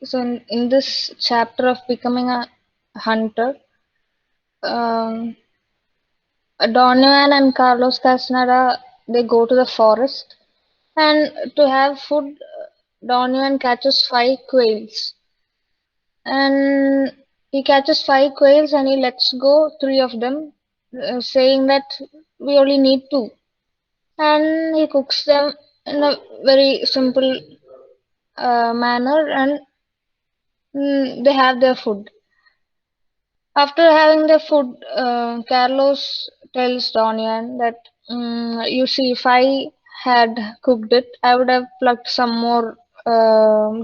So in this chapter of becoming a hunter, um, Donovan and Carlos Castaneda, they go to the forest, and to have food, Donovan catches 5 quails, and he catches 5 quails and he lets go 3 of them, saying that we only need two, and he cooks them in a very simple manner, and they have their food. After having the food, Carlos tells Donian that, you see, if I had cooked it, I would have plucked some more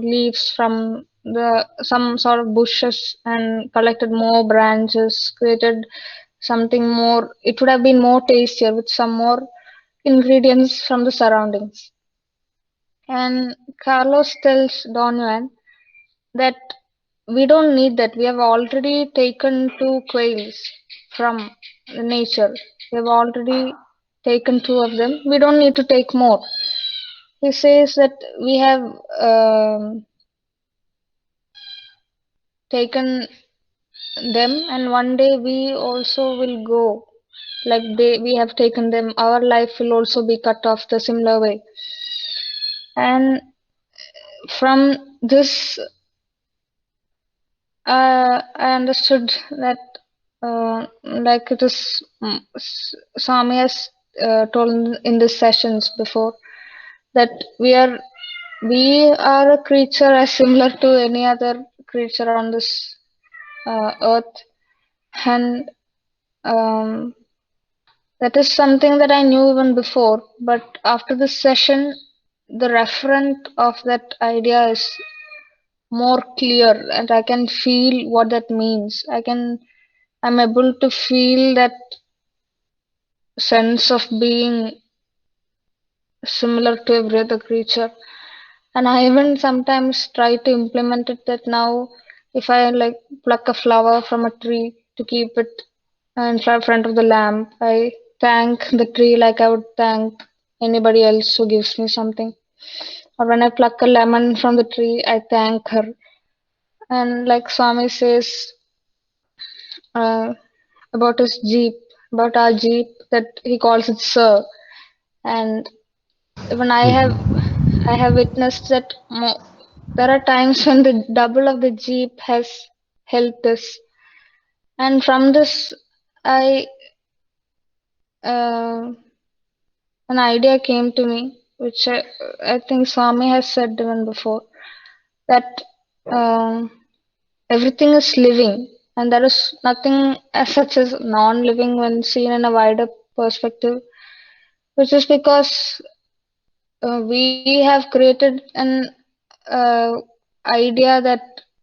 leaves from the some sort of bushes and collected more branches, created something more. It would have been more tastier with some more ingredients from the surroundings. And Carlos tells Don Juan that we don't need that. We have already taken 2 quails from nature. We have already taken 2 of them. We don't need to take more. He says that we have taken them, and one day we also will go. Like we have taken them. Our life will also be cut off the similar way. And from this, I understood that, like it is, Swami has told in the sessions before, that we are a creature as similar to any other creature on this earth, and um, that is something that I knew even before. But after this session, the referent of that idea is more clear, and I can feel what that means. I'm able to feel that sense of being similar to every other creature. And I even sometimes try to implement it, that now if I like pluck a flower from a tree to keep it in front of the lamp, I thank the tree like I would thank anybody else who gives me something. Or when I pluck a lemon from the tree, I thank her. And like Swami says, uh, about his jeep, about our jeep, that he calls it sir. And even I have witnessed that there are times when the double of the jeep has helped us. And from this, I uh, an idea came to me, which I think Swami has said even before, that um, everything is living, and there is nothing as such as non-living when seen in a wider perspective, which is because we have created an uh, idea that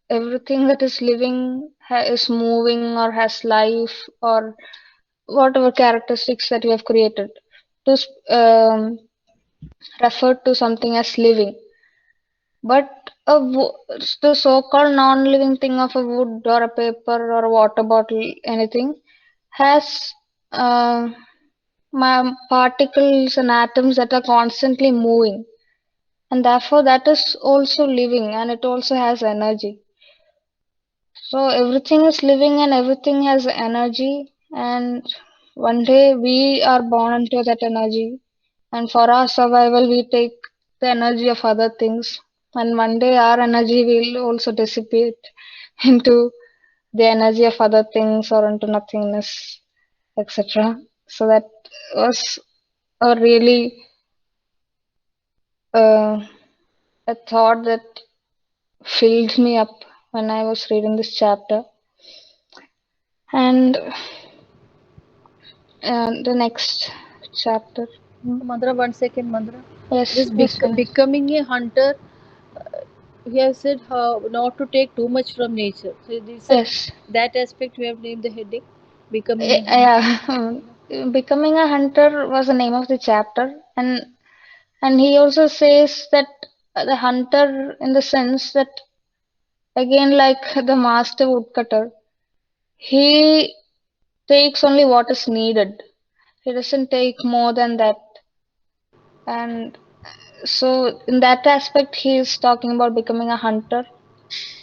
everything that is living is moving or has life, or whatever characteristics that we have created to refer to something as living. But the so-called non-living thing of a wood or a paper or a water bottle, anything, has particles and atoms that are constantly moving, and therefore that is also living, and it also has energy. So everything is living and everything has energy, and one day we are born into that energy, and for our survival we take the energy of other things, and one day our energy will also dissipate into the energy of other things or into nothingness, etc. So that was a really uh, a thought that filled me up when I was reading this chapter. And the next chapter. Mandra, 1 second, Mandra. Yes, This yes, Ganesh. becoming a hunter, we have said how not to take too much from nature. So this Yes. that aspect we have named the heading, becoming a hunter. Yeah. Becoming a hunter was the name of the chapter, and he also says that the hunter, in the sense that, again, like the master woodcutter, he takes only what is needed. He doesn't take more than that. And so in that aspect he is talking about becoming a hunter.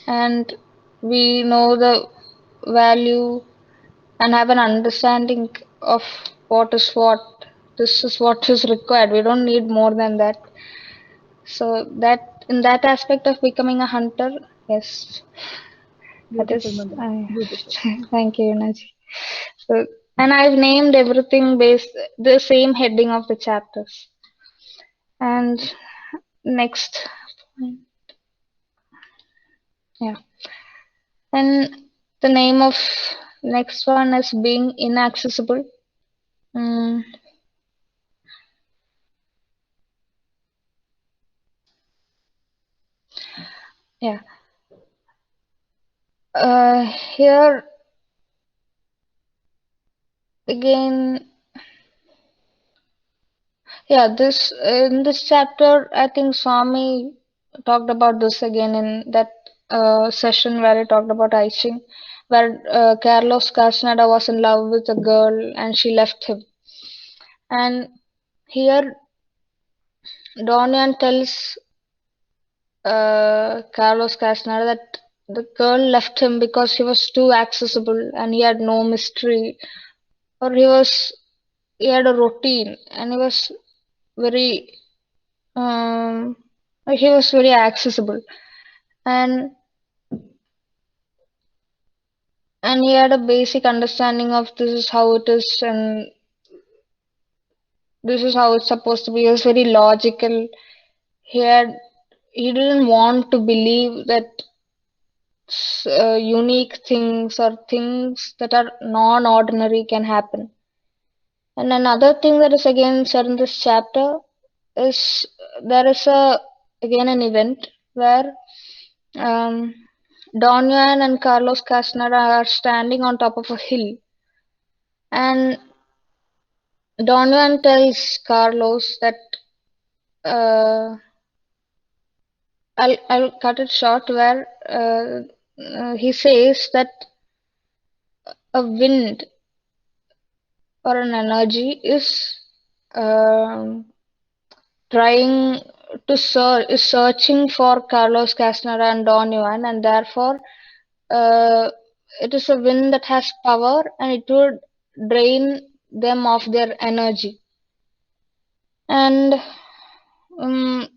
and we know the value and have an understanding of what is what. This is what is required. We don't need more than that. So that in that aspect of becoming a hunter, yes, that Beautiful, is. Mandra. Beautiful. Thank you, Naji. So, and I've named everything based the same heading of the chapters. And next, yeah, and the name of next one is being inaccessible. Mm, yeah. Here again, yeah. This in this chapter, I think Swami talked about this again in that session where he talked about I Ching, where Carlos Castaneda was in love with a girl and she left him. And here Dorian tells Carlos Castaneda that the girl left him because he was too accessible and he had no mystery, or he had a routine and very um, he was very accessible, and he had a basic understanding of this is how it is and this is how it's supposed to be. He was very logical. He had he didn't want to believe that unique things or things that are non-ordinary can happen. And another thing that is again said in this chapter is there is a again an event where um, Don Juan and Carlos Castaneda are standing on top of a hill, and Don Juan tells Carlos that I'll cut it short where he says that a wind or an energy is um, trying is searching for Carlos Castaneda and Don Juan, and therefore uh, it is a wind that has power and it would drain them of their energy. And um,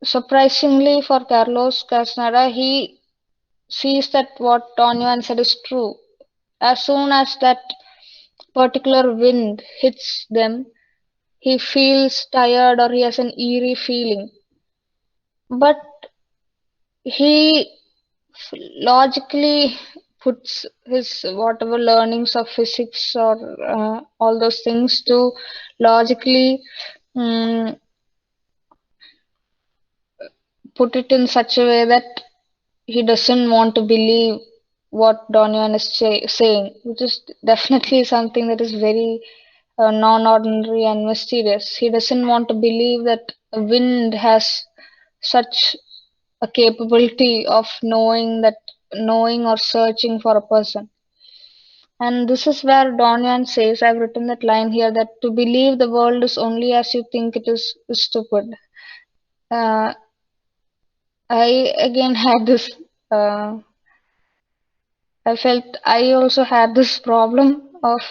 surprisingly for Carlos Castaneda, he sees that what Don Juan said is true. As soon as that particular wind hits them, he feels tired or he has an eerie feeling. But he logically puts his whatever learnings of physics or all those things to logically um, put it in such a way that he doesn't want to believe what Donyan is saying, which is definitely something that is very non-ordinary and mysterious. He doesn't want to believe that a wind has such a capability of knowing or searching for a person. And this is where Don Juan says, I've written that line here, that to believe the world is only as you think it is stupid. Uh, I again had this, I felt I also had this problem of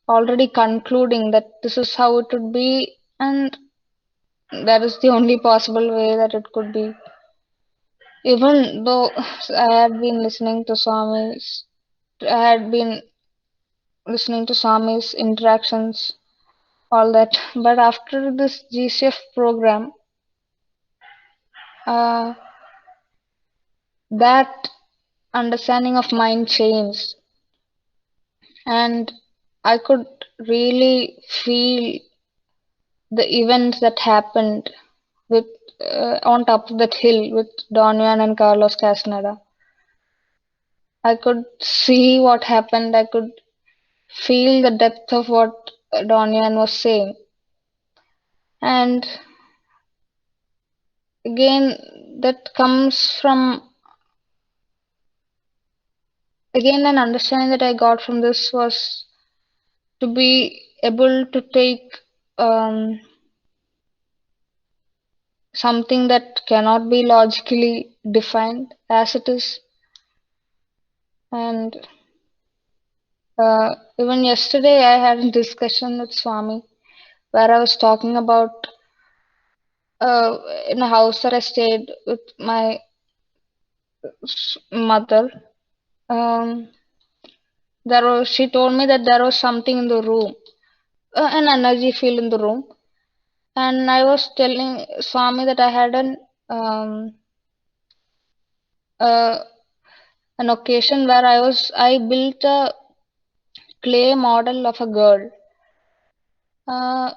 already concluding that this is how it would be, and that is the only possible way that it could be. Even though I had been listening to Swami's, I had been listening to Swami's interactions all that. But after this GCF program, uh, that understanding of mine changed, and I could really feel the events that happened with on top of that hill with Don Juan and Carlos Castaneda. I could see what happened. I could feel the depth of what Don Juan was saying, and again that comes from again an understanding that I got from this was to be able to take um, something that cannot be logically defined as it is. And even yesterday, I had a discussion with Swami where I was talking about in a house that I stayed with my mother. Um, she told me that there was something in the room, an energy field in the room, and I was telling Swami that I had um, uh, an occasion where I built a clay model of a girl. Uh,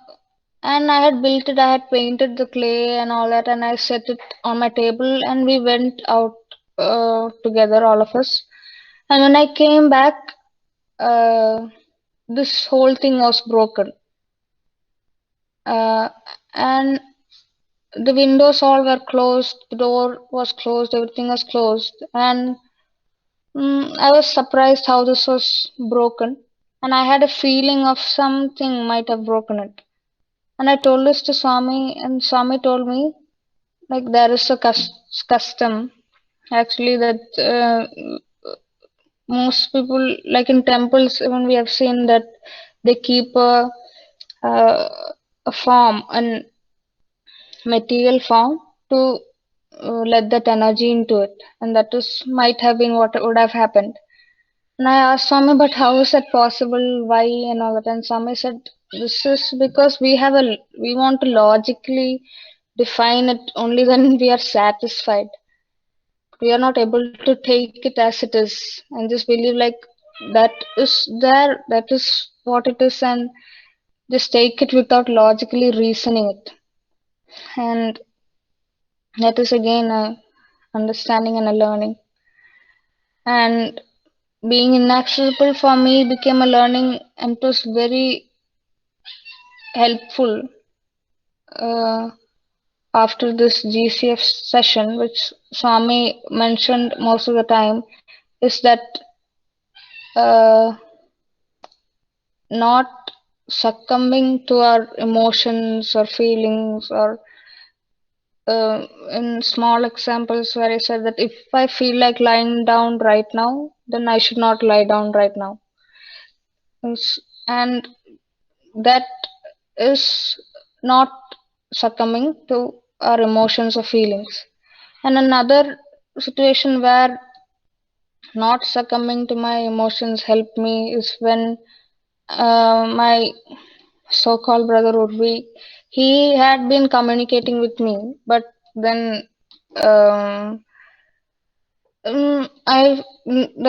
and I had built it, I had painted the clay and all that, and I set it on my table, and we went out together, all of us. And when I came back, uh, this whole thing was broken. Uh, and the windows all were closed, the door was closed, everything was closed. And I was surprised how this was broken. And I had a feeling of something might have broken it. And I told this to Swami, and Swami told me, like, there is a custom actually that most people, like in temples, even we have seen that they keep uh, a form, an material form to let that energy into it, and that is might have been what would have happened. And I asked Swami, but how is that possible? Why and all that? And Swami said, this is because we want to logically define it only when we are satisfied. We are not able to take it as it is and just believe like that is there, that is what it is, and just take it without logically reasoning it. And that is again a understanding and a learning. And being inaccessible for me became a learning, and it was very helpful uh, after this GCF session, which Swami mentioned most of the time, is that uh, not succumbing to our emotions or feelings, or in small examples where I said that if I feel like lying down right now, then I should not lie down right now. And that is not succumbing to our emotions or feelings. And another situation where not succumbing to my emotions helped me is when my so-called brother Urvi, he had been communicating with me, but then um, there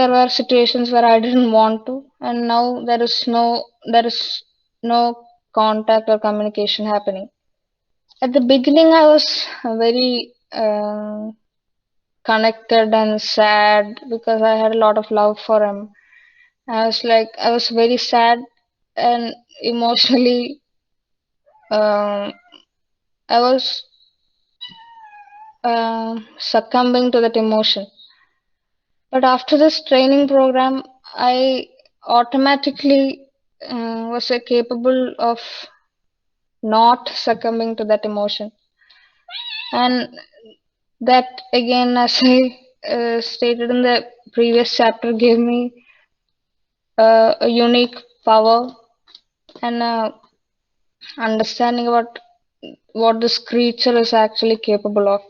were situations where I didn't want to, and now there is no contact or communication happening. At the beginning, I was very connected and sad because I had a lot of love for him. I was very sad and emotionally, um, I was succumbing to that emotion. But after this training program, I automatically was capable of not succumbing to that emotion. And that, again, as I stated in the previous chapter, gave me a unique power and understanding about what this creature is actually capable of.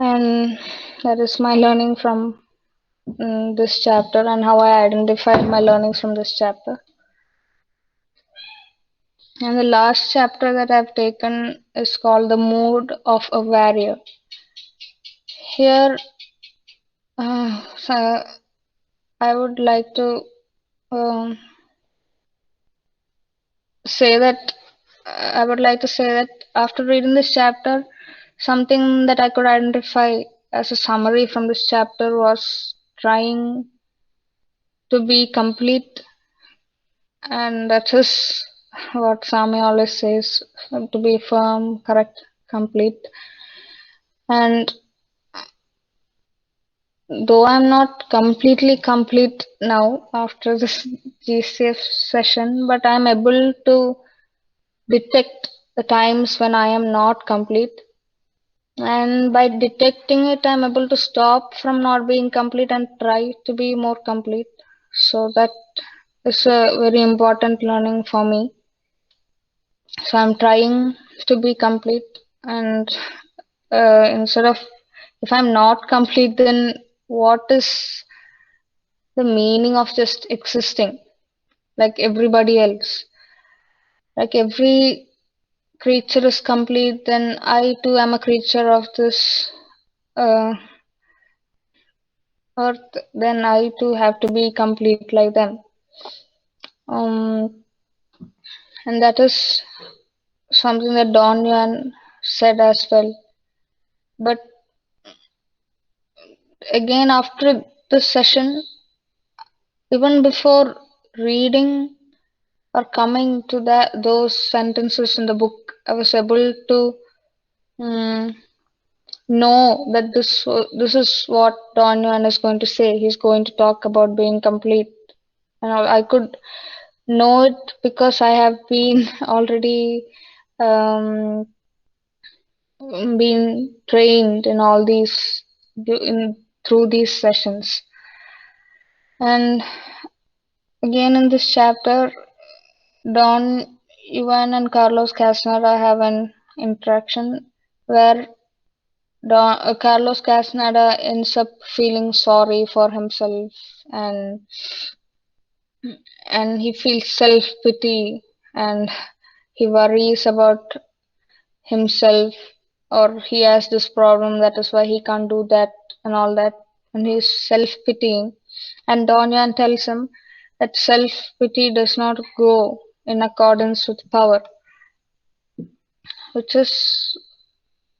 And that is my learning from this chapter, and how I identified my learnings from this chapter. And the last chapter that I've taken is called The Mood of a Warrior. Here, so I would like to um, say that I would like to say that after reading this chapter, something that I could identify as a summary from this chapter was trying to be complete, and that is what Sami always says, to be firm, correct, complete. And though I'm not completely complete now after this GCF session, but I'm able to detect the times when I am not complete. And by detecting it, I'm able to stop from not being complete and try to be more complete. So that is a very important learning for me. So I'm trying to be complete, and instead of, if I'm not complete, then what is the meaning of just existing like everybody else? Like every creature is complete, then I too am a creature of this uh, earth, then I too have to be complete like them. Um, and that is something that Don Yuan said as well. But again, after this session, even before reading or coming to those sentences in the book, I was able to mm, know that this is what Don Juan is going to say. He's going to talk about being complete, and I could know it because I have been already um, been trained in all these in through these sessions. And again in this chapter, Don Juan and Carlos Castaneda have an interaction where Carlos Castaneda ends up feeling sorry for himself, and he feels self pity, and he worries about himself, or he has this problem, that is why he can't do that and all that, and he's self pitying. And Don Juan tells him that self pity does not go in accordance with power, which is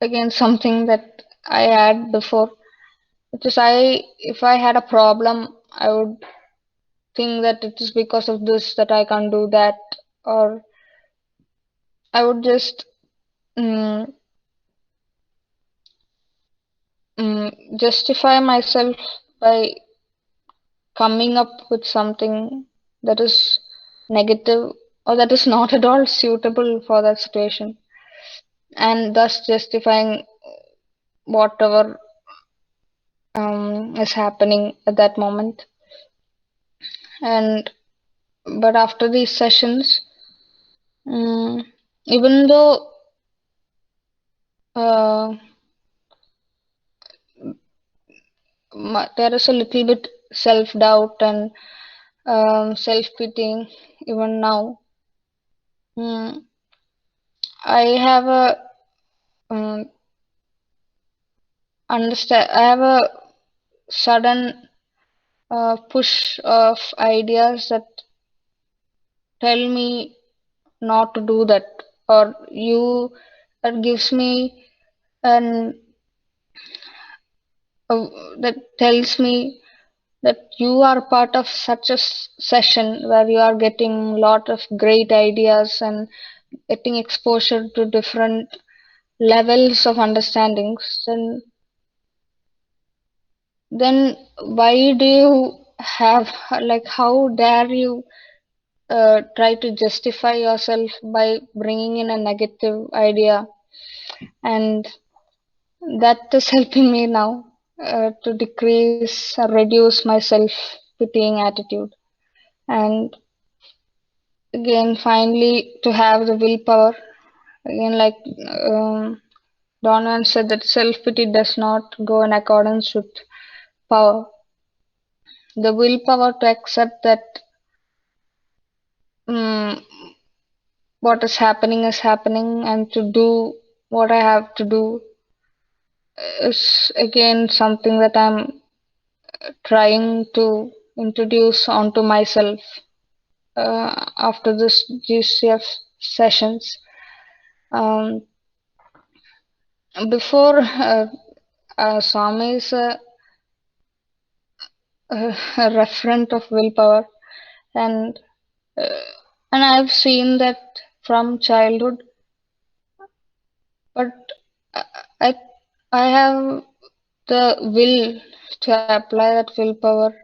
again something that I had before. Because if I had a problem, I would think that it is because of this that I can't do that, or I would just mm, justify myself by coming up with something that is negative or that is not at all suitable for that situation, and thus justifying whatever is happening at that moment. And but after these sessions, mm, even though uh, there is a little bit self doubt and self pitying even now, mm, I have a um, understand. I have a sudden push of ideas that tell me not to do that, or you that gives me an that tells me that you are part of such a session where you are getting lot of great ideas and getting exposure to different levels of understandings, then why do you have, like, how dare you try to justify yourself by bringing in a negative idea? And that is helping me now to decrease or reduce my self pitying attitude, and again finally to have the willpower. Again, like Donovan said, that self pity does not go in accordance with power. The willpower to accept that um, what is happening, and to do what I have to do is again something that I'm trying to introduce onto myself after this GCF sessions. Um, before Swami is a referent of willpower, and uh, I've seen that from childhood, but I I I have the will to apply that willpower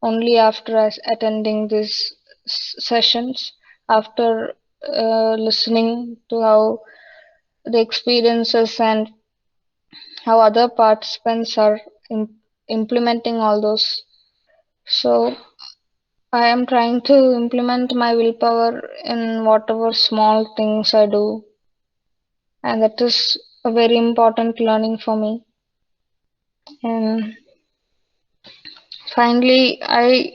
only after attending these sessions, after listening to how the experiences and how other participants are implementing all those. So I am trying to implement my willpower in whatever small things I do, and that is a very important learning for me. And finally, I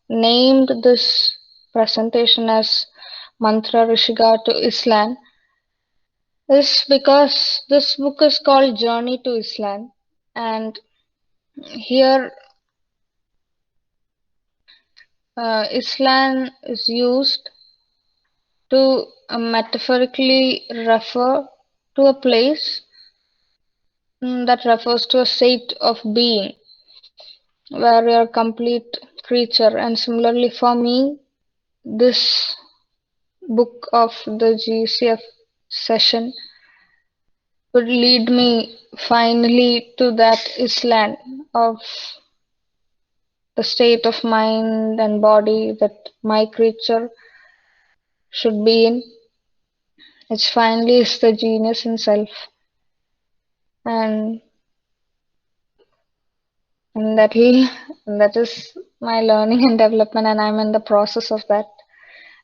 named this presentation as Mantra Rishiga to Islam is because this book is called Journey to Islam, and here Islam is used to metaphorically refer to a place that refers to a state of being where you're a complete creature. And similarly, for me, this book of the GCF session would lead me finally to that Islam of the state of mind and body that my creature should be in. It's finally is the genius in self, and and that is my learning and development, and I'm in the process of that.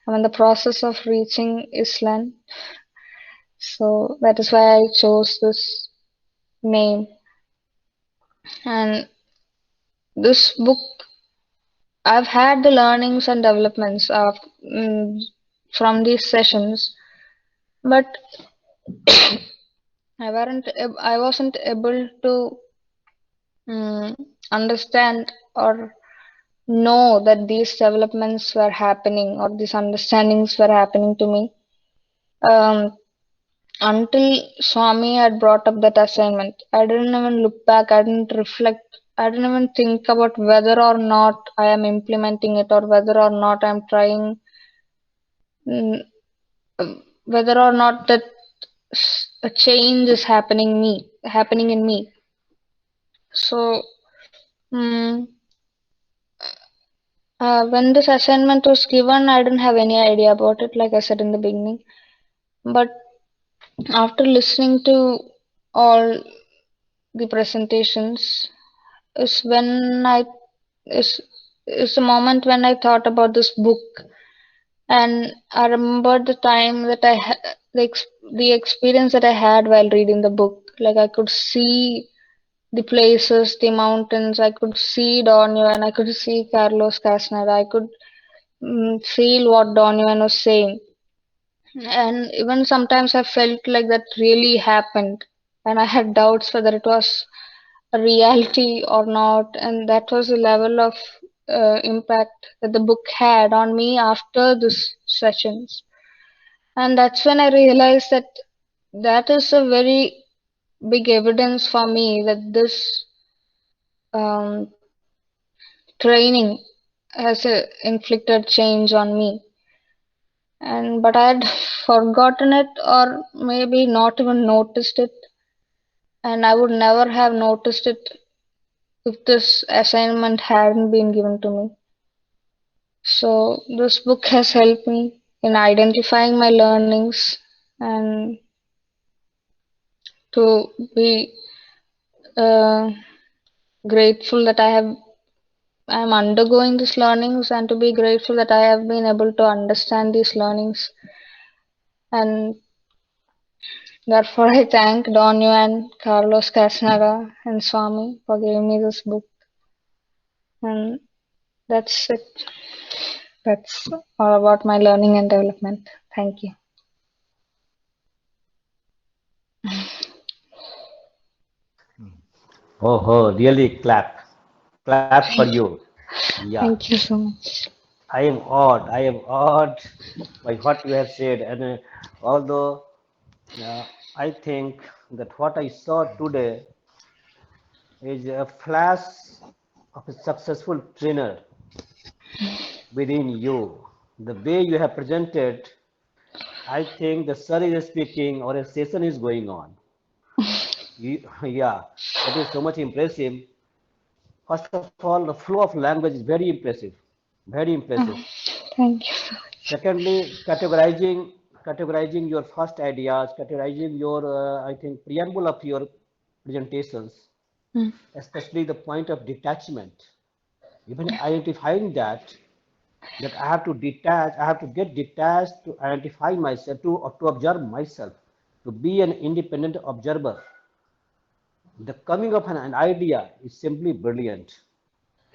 I'm in the process of reaching Islam, so that is why I chose this name. And this book, I've had the learnings and developments of mm, from these sessions, but I wasn't able to mm, understand or know that these developments were happening or these understandings were happening to me um, until Swami had brought up that assignment. I didn't even look back, I didn't reflect, I didn't even think about whether or not I am implementing it or whether or not I'm trying, mm, whether or not that a change is happening in me. So, mm, when this assignment was given, I didn't have any idea about it, like I said in the beginning. But after listening to all the presentations, is when I is is the moment when I thought about this book, and I remembered the time that the experience that I had while reading the book. Like I could see the places, the mountains. I could see Don Juan. I could see Carlos Castaneda. I could feel what Don Juan was saying. And even sometimes I felt like that really happened. And I had doubts whether it was a reality or not. And that was the level of impact that the book had on me after this sessions. And that's when I realized that that is a very big evidence for me that this um, training has inflicted change on me. And but I had forgotten it or maybe not even noticed it, and I would never have noticed it if this assignment hadn't been given to me. So this book has helped me in identifying my learnings and to be uh, grateful that I am undergoing these learnings, and to be grateful that I have been able to understand these learnings. And therefore, I thank Don Juan, Carlos Castaneda, and Swami for giving me this book. And that's it. That's all about my learning and development. Thank you. Oh, oh, really clap. Clap for Thank you. you. Yeah. Thank you so much. I am awed. I am awed by what you have said. And although I think that what I saw today is a flash of a successful trainer within you. The way you have presented, I think the sir is speaking or a session is going on. Yeah, that is so much impressive. First of all, the flow of language is very impressive. Very impressive. Oh, thank you so much. Secondly, categorizing. categorizing your first ideas, categorizing your, I think, preamble of your presentations, Mm. especially the point of detachment, even identifying that I have to detach, I have to get detached to identify myself, to observe myself, to be an independent observer. The coming of an idea is simply brilliant.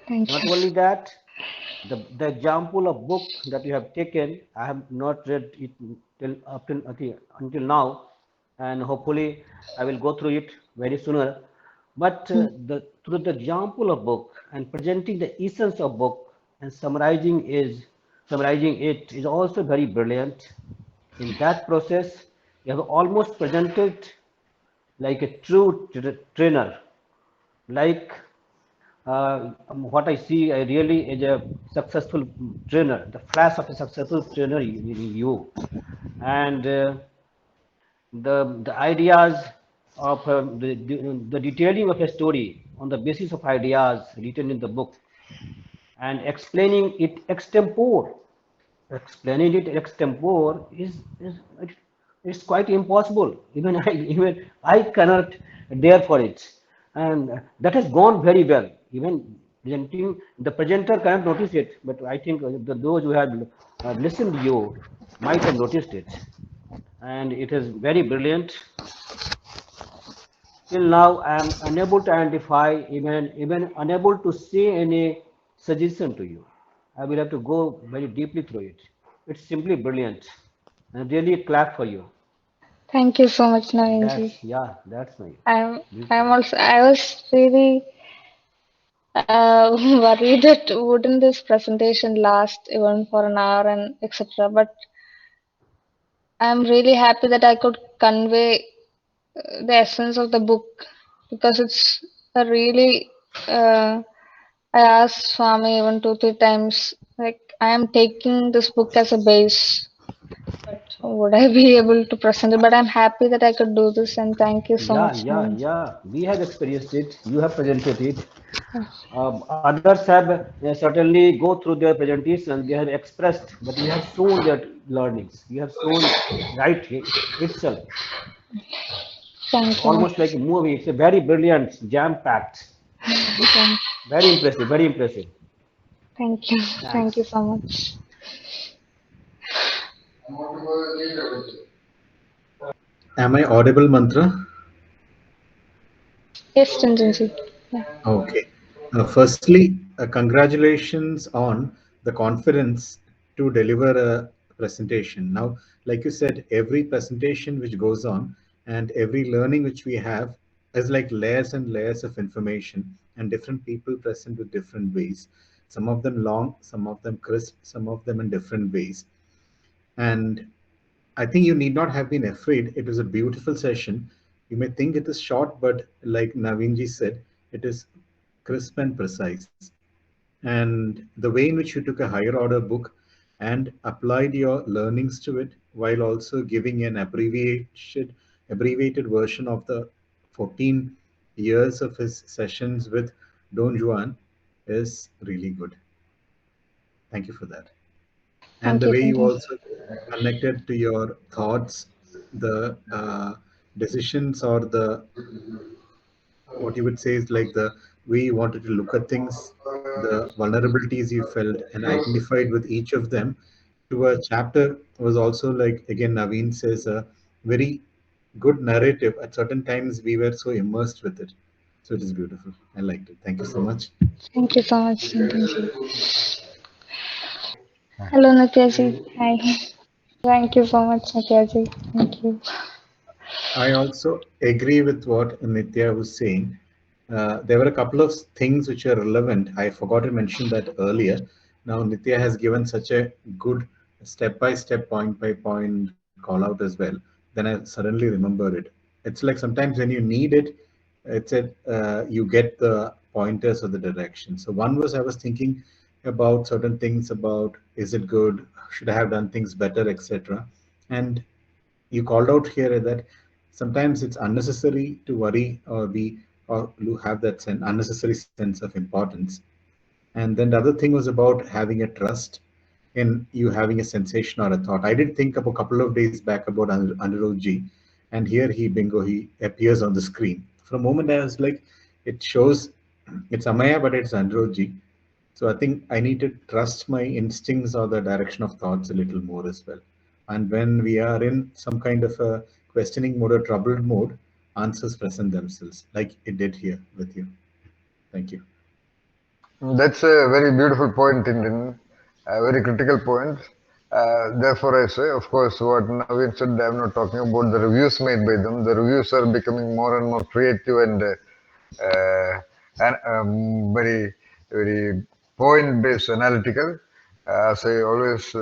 Thank Not you. only that, the example of book that you have taken, I have not read it till up till until now, and hopefully I will go through it very sooner. But Mm. the through the example of book and presenting the essence of book and summarizing it is also very brilliant. In that process, you have almost presented like a true trainer, like what I see, I really is a successful trainer, the flash of a successful trainer in you, and the ideas of the detailing of a story on the basis of ideas written in the book and explaining it extempore. Explaining it extempore is it's quite impossible. Even I cannot dare for it, and that has gone very well. Even presenting the presenter cannot notice it, but I think those who have listened to you might have noticed it, and it is very brilliant. Till now, I am unable to identify, even unable to say any suggestion to you. I will have to go very deeply through it. It's simply brilliant, and really clap for you. Thank you so much, Navinji. That's my I'm beautiful. I'm also I was really worried that wouldn't this presentation last even for an hour and etc. But I'm really happy that I could convey the essence of the book because it's a really I asked Swami even 2 3 times like I am taking this book as a base, but would I be able to present it? But I'm happy that I could do this and thank you so much, Navinji. Yeah. We have experienced it. You have presented it. Others have certainly go through their presentation. They have expressed, but you have shown their learnings. You have shown right itself, Thank you. almost like a movie. It's a very brilliant, jam-packed, Thank very impressive, very impressive. thank you. Thank you Thanks. so much. Am I audible, Mantra? Yes, Ranjanji. Yeah. Okay. Firstly, congratulations on the confidence to deliver a presentation. Now, like you said, every presentation which goes on and every learning which we have is like layers and layers of information, and different people present with different ways. Some of them long, some of them crisp, some of them in different ways. And I think you need not have been afraid. It was a beautiful session. You may think it is short, but like Navinji said, it is crisp and precise. And the way in which you took a higher order book and applied your learnings to it while also giving an abbreviated version of the 14 years of his sessions with Don Juan is really good. Thank you for that. And Thank the you, way you Ranjanji. also connected to your thoughts, the decisions, or the what you would say is like the way you wanted to look at things, the vulnerabilities you felt and identified with each of them to a chapter was also like, again, Naveen says, a very good narrative. At certain times we were so immersed with it, so it is beautiful. I liked it. Thank you so much. Thank you so much, Ranjanji. Hello, Natyaji. Hi. Thank you so much, Natyaji. Thank you. I also agree with what Nitya was saying. There were a couple of things which are relevant. I forgot to mention that earlier. Now, Nitya has given such a good step by step, point by point call out as well. Then I suddenly remembered it. It's like sometimes when you need it, you get the pointers or the direction. So, one was I was thinking about certain things about is it good, should I have done things better, etc. And you called out here that sometimes it's unnecessary to worry or be or to have that unnecessary sense of importance. And then the other thing was about having a trust. in you having a sensation or a thought. I did think of a couple of days back about Anirudh Ji, and here he appears on the screen. For a moment, I was like, it shows it's Amaya, but it's Anirudh Ji. So I think I need to trust my instincts or the direction of thoughts a little more as well. And when we are in some kind of a questioning mode or troubled mode, answers present themselves, like it did here with you. Thank you. That's a very beautiful point, Indian, a very critical point. Therefore, I say, of course, what Naveen said, I'm not talking about the reviews made by them. The reviews are becoming more and more creative and very, very point-based, analytical. As I always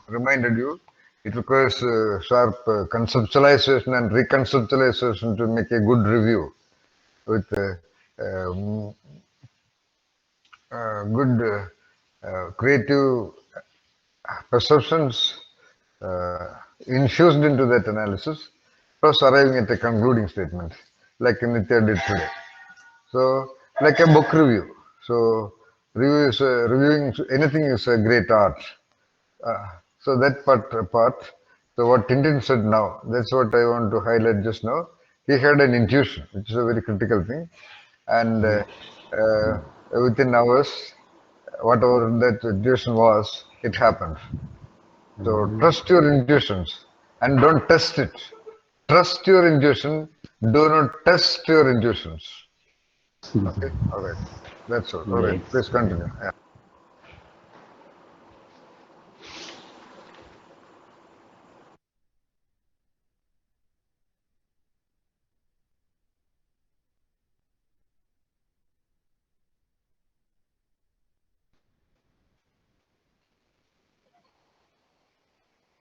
reminded you, it requires sharp conceptualization and reconceptualization to make a good review with um, good creative perceptions infused into that analysis, plus arriving at a concluding statement, like Nitya did today. So, like a book review. So, reviewing anything is a great art. Uh, so that part. So what Tintin said now, that's what I want to highlight just now. He had an intuition, which is a very critical thing, and uh, within hours, whatever that intuition was, it happened. So trust your intuitions and don't test it. Trust your intuition. Do not test your intuitions. Okay. All right. That's all. All right. Yes. Please continue. Yeah.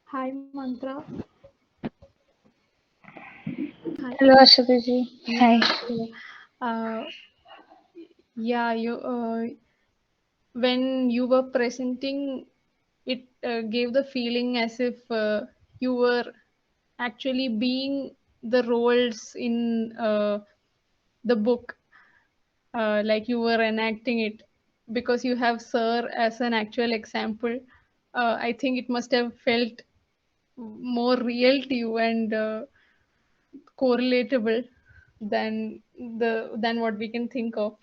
Hi, Mantra. Hi. Hello, Ashwati. Hi. Yeah. Yeah. Uh, yeah. When you were presenting, it gave the feeling as if you were actually being the roles in the book, like you were enacting it, because you have Sir as an actual example. I think it must have felt more real to you and correlatable than than what we can think of.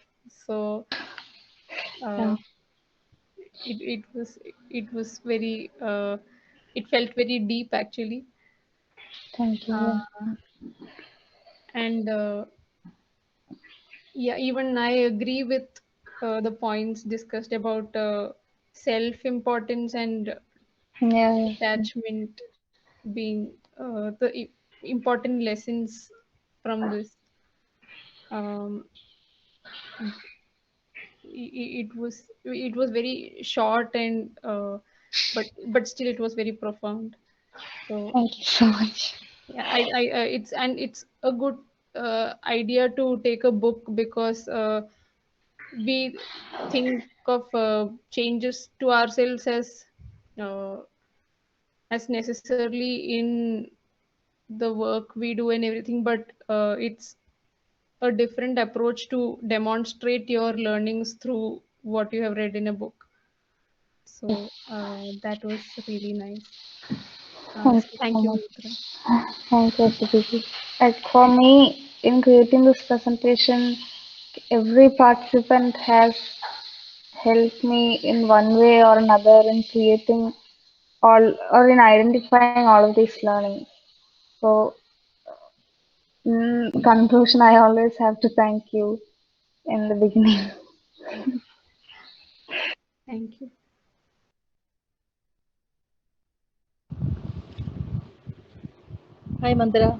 So Yeah, uh, it was very it felt very deep actually. thank you. uh, and yeah, even I agree with the points discussed about self importance and Yeah, yeah, attachment being the important lessons from this. um, it was very short and but still it was very profound. So thank you so much. yeah, it's a good idea to take a book, because we think of changes to ourselves uh, as necessarily in the work we do and everything, but it's a different approach to demonstrate your learnings through what you have read in a book. So that was really nice. Thank So you so thank you, much. Mitra. Thank you, Ashwati. Like for me, in creating this presentation, every participant has helped me in one way or another in creating all or in identifying all of these learnings. So, in conclusion, I always have to thank you in the beginning. Thank you. Hi, Mantraa.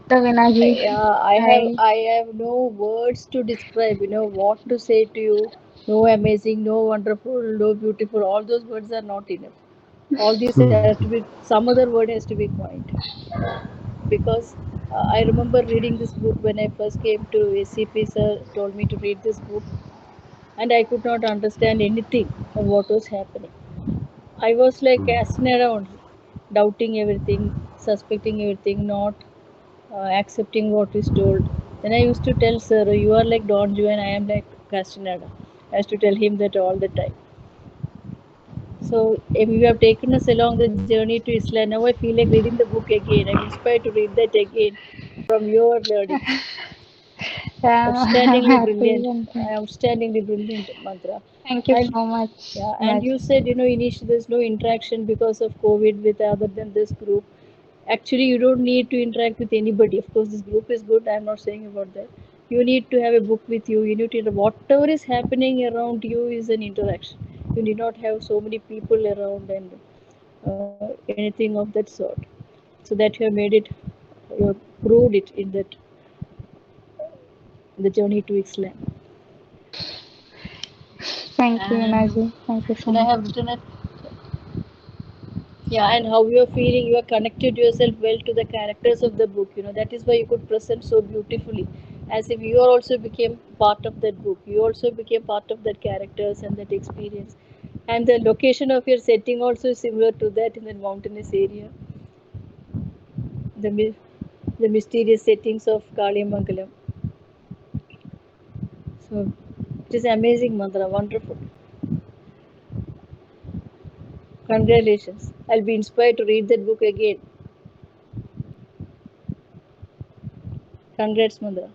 Ravina ji, I have hi. I have no words to describe. What to say to you. No amazing, no wonderful, no beautiful. All those words are not enough. All these have to be. Some other word has to be coined, because I remember reading this book when I first came to ACP. Sir told me to read this book, and I could not understand anything of what was happening. I was like Castaneda only, doubting everything, suspecting everything, not accepting what is told. Then I used to tell Sir, "You are like Don Juan, I am like Castaneda." I used to tell him that all the time. So you have taken us along the journey to Islam. Now I feel like reading the book again. I'm inspired to read that again from your learnings. Yeah, I'm Outstandingly happy. brilliant, And outstandingly brilliant mantra. thank you And so much, yeah, and you Imagine. said initially there's no interaction because of COVID with other than this group. Actually, you don't need to interact with anybody. Of course, this group is good. I'm not saying about that. You need to have a book with you. You need to whatever is happening around you is an interaction. You need not have so many people around and anything of that sort. So that you have made it, you have proved it in the journey to Islam. Thank you, And Imagine. Thank you so then I much. have written it. Yeah, and how you are feeling, you are connected yourself well to the characters of the book. That is why you could present so beautifully, as if you are also became part of that book. You also became part of that characters and that experience. And the location of your setting also is similar to that in the mountainous area. The the mysterious settings of Kaliamangalam. So it is amazing, Mantra. Wonderful. Congratulations. I'll be inspired to read that book again. Congrats, Mantra.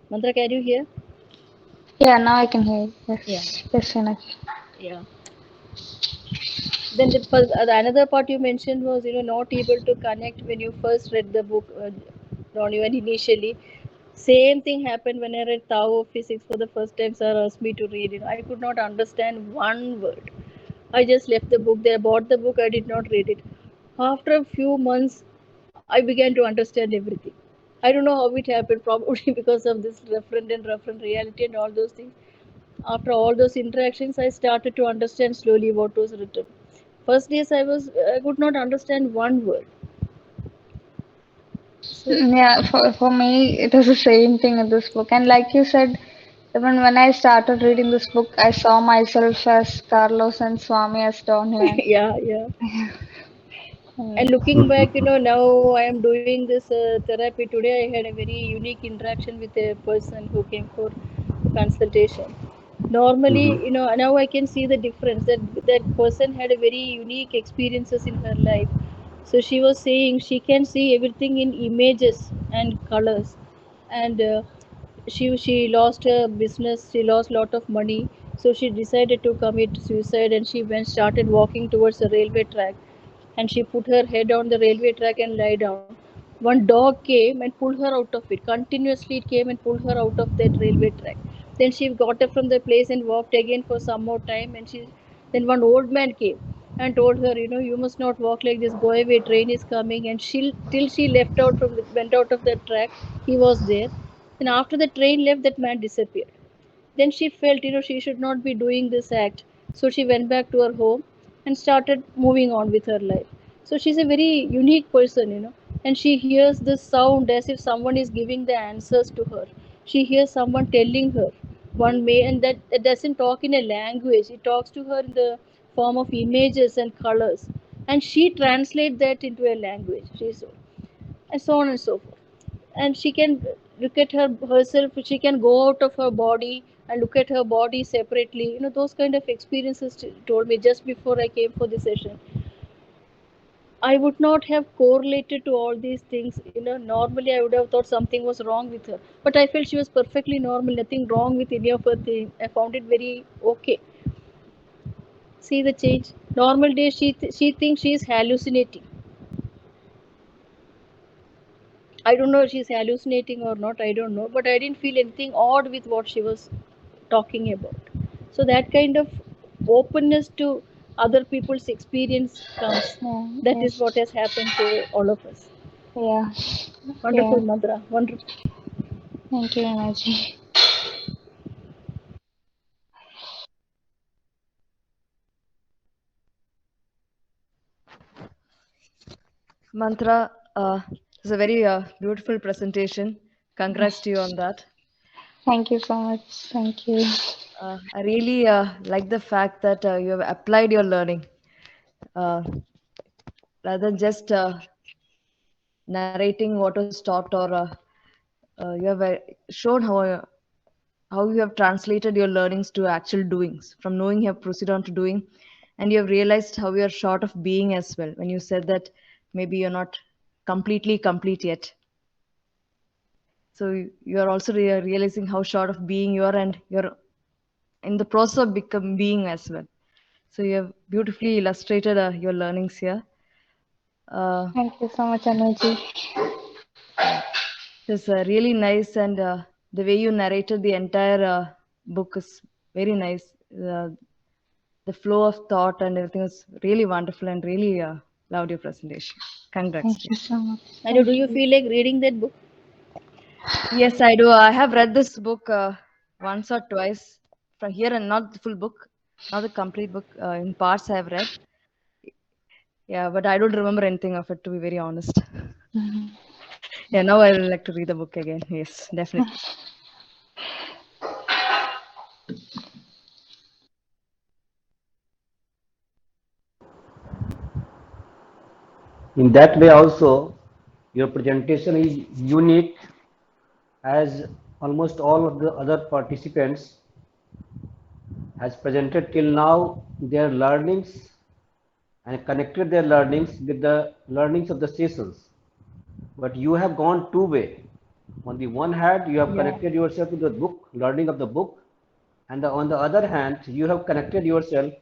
Mantra, can you hear? Yeah, now I can hear you. Yeah. Yes, yes, Imagine. Yeah. Then another part you mentioned was not able to connect when you first read the book, not even initially. Same thing happened when I read Tao of Physics for the first time. Sir asked me to read. I could not understand one word. I just left the book there, bought the book. I did not read it. After a few months, I began to understand everything. I don't know how it happened. Probably because of this referent and referent reality and all those things. After all those interactions, I started to understand slowly what was written. First days I could not understand one word. So Yeah, for me, it was the same thing in this book. And like you said, even when I started reading this book, I saw myself as Carlos and Swami as Don Juan. yeah, yeah. And Mm, looking back, now I am doing this therapy. Today I had a very unique interaction with a person who came for consultation. Normally, Mhm. now I can see the difference that that person had a very unique experiences in her life. So she was saying she can see everything in images and colors, and she lost her business. She lost a lot of money, so she decided to commit suicide, and she went started walking towards the railway track, and she put her head on the railway track and lie down. One dog came and pulled her out of it. Continuously, it came and pulled her out of that railway track. Then she got up from the place and walked again for some more time. And then one old man came and told her, you must not walk like this. Go away. Train is coming. And she till she left out went out of the track, he was there. Then after the train left, that man disappeared. Then she felt, she should not be doing this act. So she went back to her home and started moving on with her life. So she's a very unique person, and she hears this sound as if someone is giving the answers to her. She hears someone telling her one may, and that it doesn't talk in a language. It talks to her in the form of images and colors, and she translates that into a language. She's and so on and so forth. And she can look at herself. She can go out of her body and look at her body separately. Those kind of experiences told me just before I came for the session. I would not have correlated to all these things. Normally I would have thought something was wrong with her, but I felt she was perfectly normal, nothing wrong with any of her thing. I found it very okay. See the change. Normal days she thinks she is hallucinating. I don't know if she's hallucinating or not, I don't know, but I didn't feel anything odd with what she was talking about. So that kind of openness to other people's experience comes. yeah, That is what yes, has happened to all of us. yeah, Wonderful yeah. mantra, wonderful. Thank you, Imagine. Mantra, it's a very beautiful presentation. Congrats to you on that. Thank you so much. Thank you. I really like the fact that you have applied your learning. Uh, rather than just narrating what was taught, or you have shown how you have translated your learnings to actual doings. From knowing, you have proceeded on to doing, and you have realized how you are short of being as well. When you said that maybe you're not completely complete yet, so you are also realizing how short of being you are, and you're in the process of become being as well. So you have beautifully illustrated your learnings here. Uh, Thank you so much, Anuji. yeah, it's really nice, and the way you narrated the entire book is very nice. The flow of thought and everything was really wonderful, and really loved your presentation. Congrats to Thank you. you so much. And do Thank you you. feel like reading that book? Yes, I do. I have read this book once or twice from here, and not the full book, not the complete book. In parts I have read. Yeah, but I don't remember anything of it, to be very honest. Mhm. Yeah, now I would like to read the book again. Yes, definitely. In that way also, your presentation is unique as almost all of the other participants has presented till now their learnings and connected their learnings with the learnings of the sessions. But you have gone two way. On the one hand, you have Yeah, connected yourself to the book, learning of the book, and on the other hand, you have connected yourself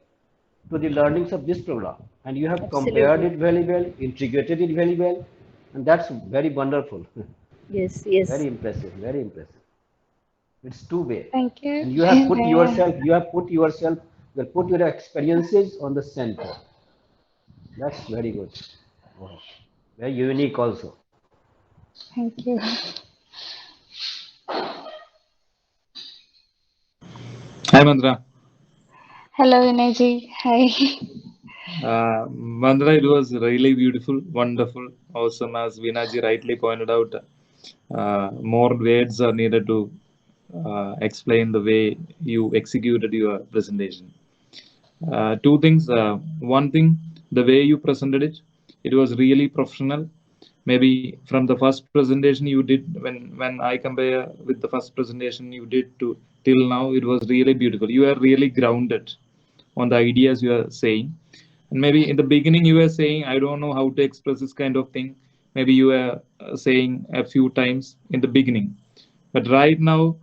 to the learnings of this program, and you have compared Absolutely. it very well, integrated it very well, and that's very wonderful, Yes, very yes. impressive, very impressive. It's two way, Thank you. and you have put your experiences on the center. That's very good. Wow. Very unique also. Thank you. Hi Mandra. Hello, Inaji. Hi. Mandra, it was really beautiful, wonderful, awesome. As Vinaji rightly pointed out, more words are needed to explain the way you executed your presentation. Two things. One thing, the way you presented it, it was really professional. Maybe from the first presentation you did, when I compare with the first presentation you did to till now, it was really beautiful. You are really grounded on the ideas you are saying. And maybe in the beginning you were saying, I don't know how to express this kind of thing. Maybe you were saying a few times in the beginning, but right now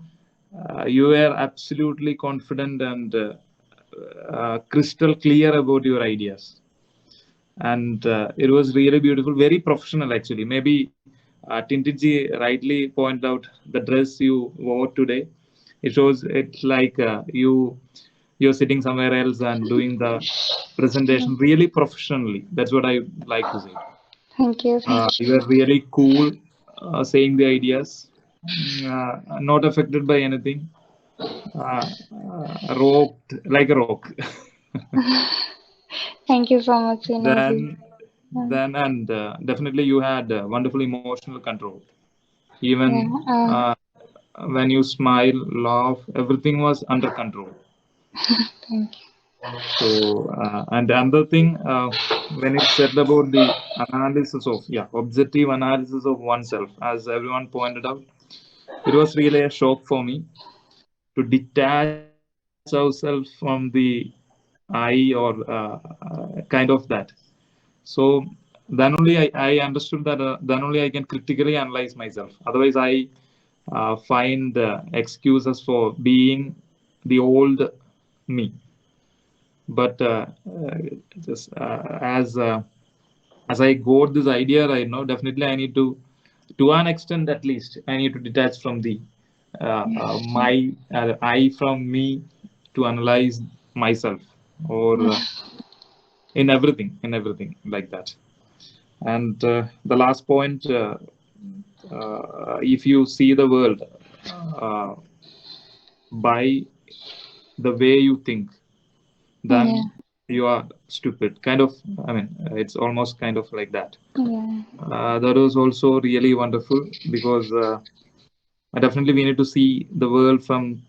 you were absolutely confident and crystal clear about your ideas. And it was really beautiful, very professional actually. Maybe Tintiji rightly pointed out the dress you wore today. It shows it like you're sitting somewhere else and doing the presentation really professionally. That's what I like to say. Thank you. Thank You are really cool, saying the ideas, not affected by anything, rocked like a rock. Thank you so much, Inaji. then then and definitely you had wonderful emotional control. Even Yeah. uh, when you smile, laugh, everything was under control. Thank So and another thing, when you said about the analysis of, yeah, objective analysis of oneself, as everyone pointed out, it was really a shock for me to detach ourselves from the I, or kind of that. So then only I understood that then only I can critically analyze myself. Otherwise, I find excuses for being the old me. But just as I got this idea right now, definitely I need to an extent at least, I need to detach from the my I from me to analyze myself, or in everything like that. And the last point, if you see the world uh, by the way you think, you. then you are stupid. Kind of, I mean, it's almost kind of like that. Yeah. Yeah. That was also really wonderful because definitely we need to see the world from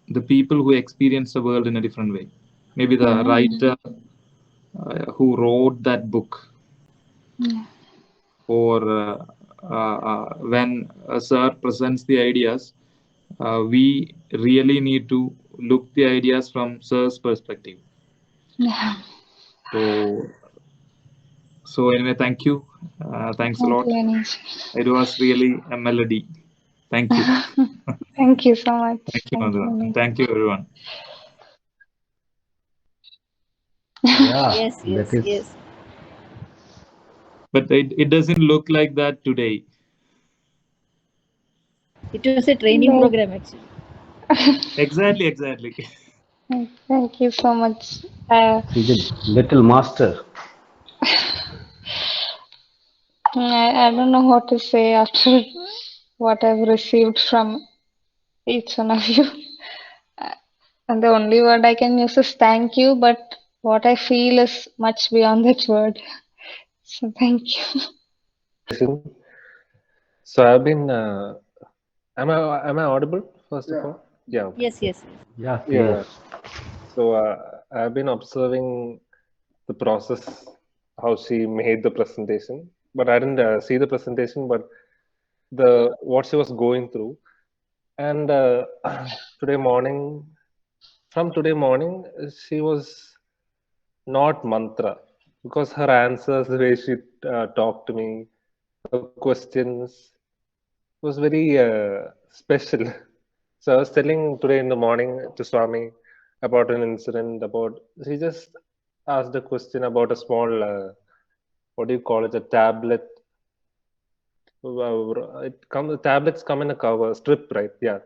the people who experience the world in a different way. Maybe the Mm. writer who wrote that book, Yeah. or when a sir presents the ideas, we really need to look the ideas from sir's perspective. Yeah. So, so anyway, thank you. Thanks a Thank lot. you, Anish. It was really a melody. Thank you. Thank you so much. Thank you, Thank you, Mantraa. Anish. Thank you, everyone. Yeah, Yes, that yes, is yes. But it doesn't look like that today. It was a training But program actually. Exactly, exactly. thank you so much. he's a little master. I don't know what to say after what I've received from each one of you. Uh, And the only word I can use is thank you, but what I feel is much beyond that word. So thank you. So I've been. Am I audible? First of all, yeah. Okay. Yes, yes, yes. Yeah, clear. Yeah. So I've been observing the process, how she made the presentation, but I didn't see the presentation, but the what she was going through. And today morning, from today morning, she was not mantra because her answers, the way she talked to me, her questions was very special. So I was telling today in the morning to Swami about an incident about he just asked a question about a small what do you call it, a tablet. Tablets come in a cover strip, right? Yeah,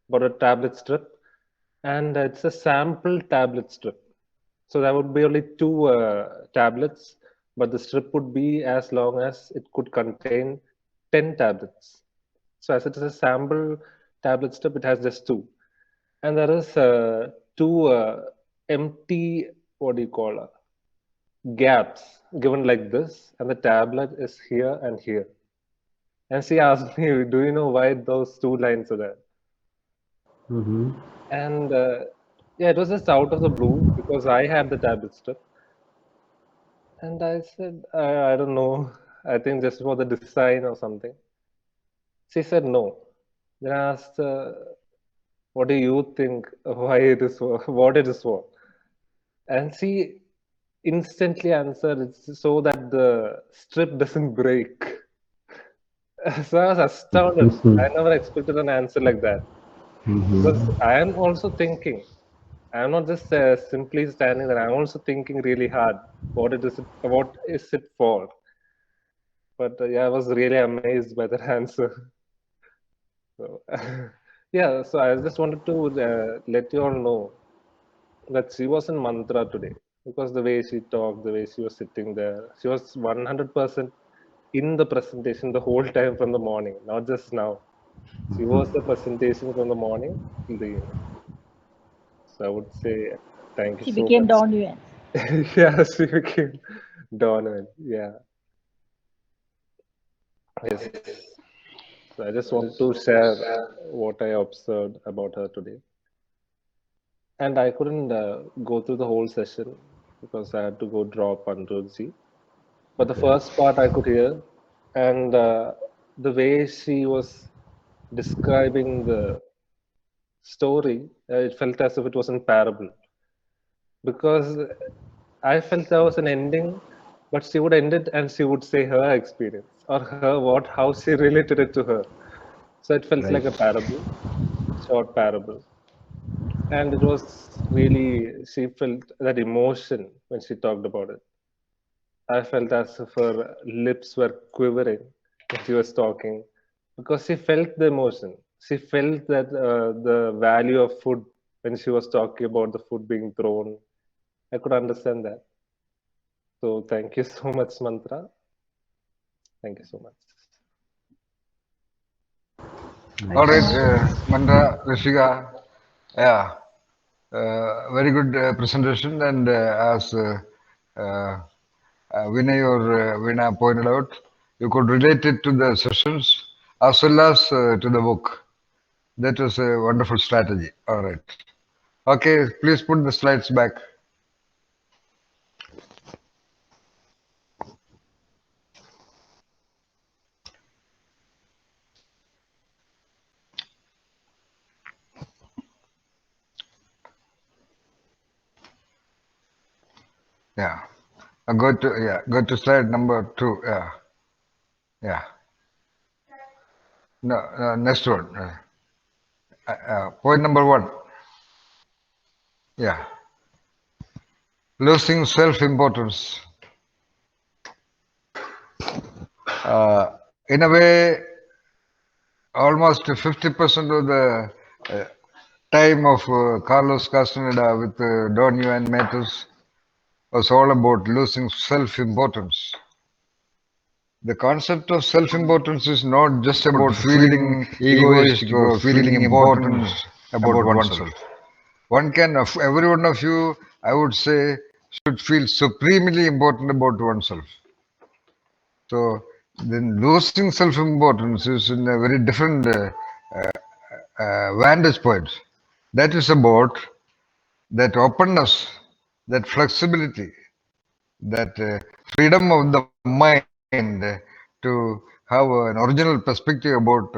about a tablet strip, and it's a sample tablet strip. So there would be only two tablets, but the strip would be as long as it could contain 10 tablets. So as it is a sample tablet strip, it has just two. And there is two empty, what do you call gaps given like this, and the tablet is here and here. And she asked me, "Do you know why those two lines are there?" Mm-hmm. And yeah, it was just out of the blue because I had the tablet strip. And I said, I don't know. I think just for the design or something. She said no. Then I asked, what do you think? Why it is for? What it is for? And she instantly answered, it's so that the strip doesn't break. So I was astounded. I never expected an answer like that because Mm-hmm. I am also thinking. I'm not just simply standing there. I'm also thinking really hard. What is it for? But yeah, I was really amazed by that answer. So, yeah, so I just wanted to let you all know that she was in mantra today because the way she talked, the way she was sitting there, she was 100% in the presentation the whole time from the morning, not just now. She was the presentation from the morning till the evening. So I would say thank you She so became much. Don Yuan. Yeah, she became Donovan. Yeah, yes. So I just wanted to share what I observed about her today. And I couldn't go through the whole session because I had to go drop Anurji. But the Okay. first part I could hear, and the way she was describing the story, it felt as if it was in parable. Because I felt there was an ending, but she would end it and she would say her experience or her how she related it to her. So it felt Right. like a parable, short parable. And it was really, she felt that emotion when she talked about it. I felt as if her lips were quivering when she was talking because she felt the emotion. She felt that the value of food when she was talking about the food being thrown. I could understand that. So thank you so much, Mantra. Thank you so much. All Nice. right, Thank Mandra, Rishiga, yeah, very good presentation. And as uh, Vinay or Veena pointed out, you could relate it to the sessions as well as to the book. That was a wonderful strategy. All right. Okay, please put the slides back. Yeah. Go to slide number 2. Yeah. Yeah. No, next one. Point number 1. Yeah. Losing self-importance. In a way, almost 50% of the uh, time of Carlos Castaneda with Don Juan Matus was all about losing self-importance. The concept of self-importance is not just about feeling egoistic or feeling important about oneself. One can, every one of you, I would say, should feel supremely important about oneself. So then losing self-importance is in a very different vantage point. That is about that openness, that flexibility, that freedom of the mind to have an original perspective about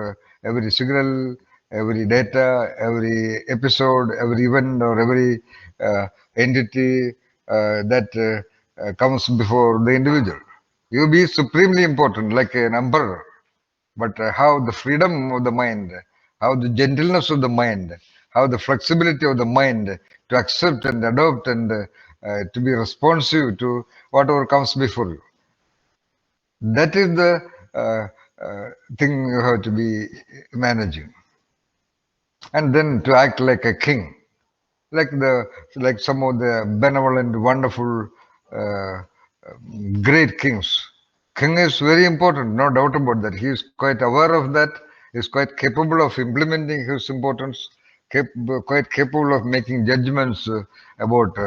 every signal, every data, every episode, every event, or every entity that comes before the individual. You be supremely important, like an emperor, but how the freedom of the mind, how the gentleness of the mind, how the flexibility of the mind to accept and adopt and to be responsive to whatever comes before you. That is the thing you have to be managing. And then to act like a king, like some of the benevolent, wonderful, uh, great kings. King is very important, no doubt about that. He is quite aware of that. He is quite capable of implementing his importance. Quite capable of making judgments about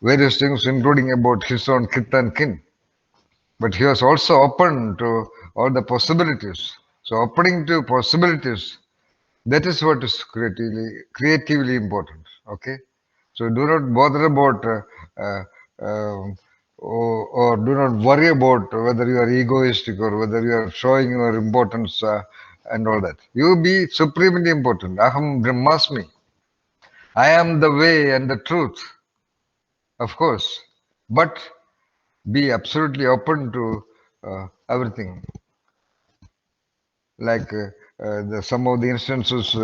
various things, including about his own kith and kin. But he was also open to all the possibilities. So opening to possibilities, that is what is creatively important. Okay, so do not bother about uh, um, or do not worry about whether you are egoistic or whether you are showing your importance and all that. You be supremely important. Aham Brahmasmi. I am the way and the truth, of course, but be absolutely open to everything. Like some of the instances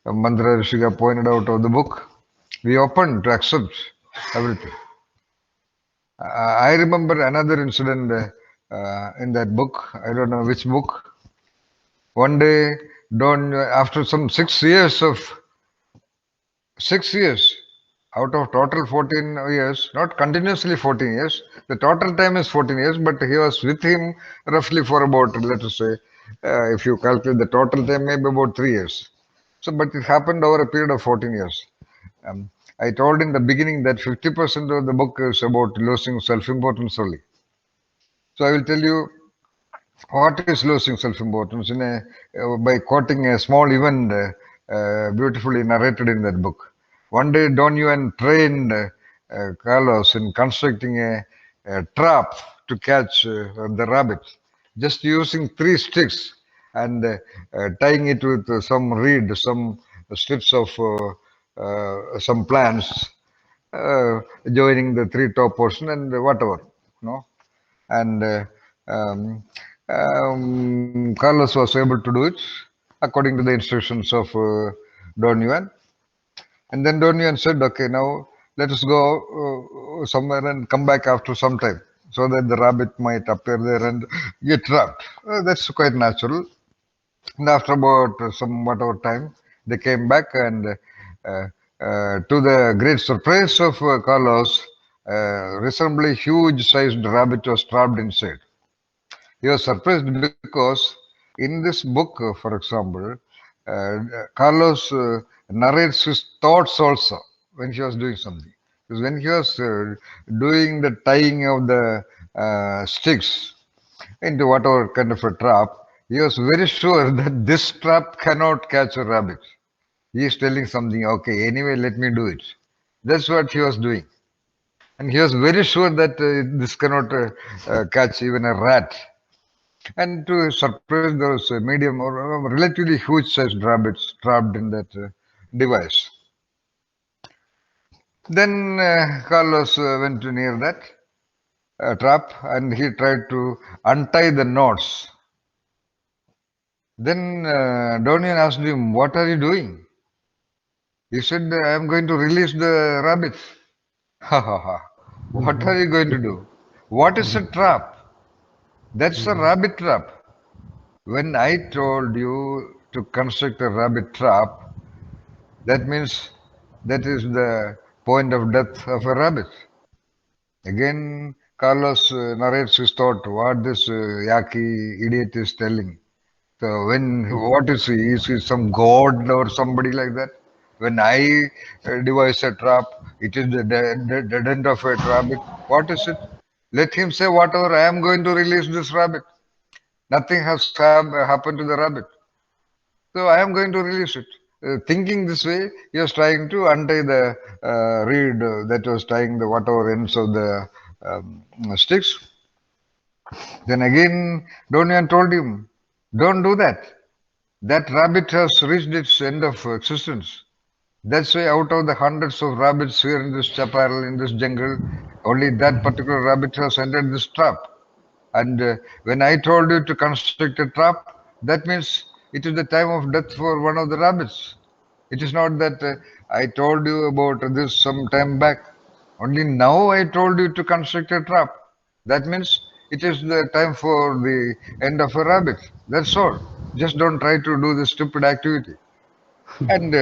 Mantraa Rishiga pointed out of the book, we open to accept everything. I remember another incident in that book. I don't know which book. One day, after some 6 years of 6 years out of total 14 years, not continuously 14 years. The total time is 14 years, but he was with him roughly for about, let us say, if you calculate the total time, maybe about 3 years. So, but it happened over a period of 14 years. I told in the beginning that 50% of the book is about losing self-importance only. So I will tell you what is losing self-importance by quoting a small event beautifully narrated in that book. One day, Don Juan trained Carlos in constructing a trap to catch the rabbit, just using 3 sticks and tying it with some reed, some strips of some plants, joining the three top portion and whatever, no and Carlos was able to do it according to the instructions of Don Juan. And then Don Juan said, okay, now let us go somewhere and come back after some time so that the rabbit might appear there and get trapped. That's quite natural. And after about some whatever time, they came back and to the great surprise of Carlos, reasonably huge sized rabbit was trapped inside. He was surprised because in this book, for example, Carlos narrates his thoughts also when he was doing something. Because when he was doing the tying of the sticks into whatever kind of a trap, he was very sure that this trap cannot catch a rabbit. He is telling something, okay, anyway, let me do it. That's what he was doing. And he was very sure that this cannot catch even a rat. And to his surprise, there was a medium or relatively huge sized rabbits trapped in that device. Then Carlos went near that trap and he tried to untie the knots. Then Donian asked him, "What are you doing?" He said, "I am going to release the rabbit." Ha ha ha. What are you going to do? What is a trap? That's a rabbit trap. When I told you to construct a rabbit trap, that means that is the point of death of a rabbit. Again, Carlos narrates his thought, what this Yaki idiot is telling. So what is he? Is he some god or somebody like that? When I devise a trap, it is the dead end of a rabbit. What is it? Let him say whatever. I am going to release this rabbit. Nothing has happened to the rabbit. So I am going to release it. Thinking this way, he was trying to untie the reed that was tying the whatever ends of the sticks. Then again, Donian told him, "Don't do that. That rabbit has reached its end of existence. That's why out of the hundreds of rabbits here in this chaparral, in this jungle, only that particular rabbit has entered this trap. And when I told you to construct a trap, that means it is the time of death for one of the rabbits. It is not that I told you about this some time back. Only now I told you to construct a trap. That means it is the time for the end of a rabbit. That's all. Just don't try to do this stupid activity." And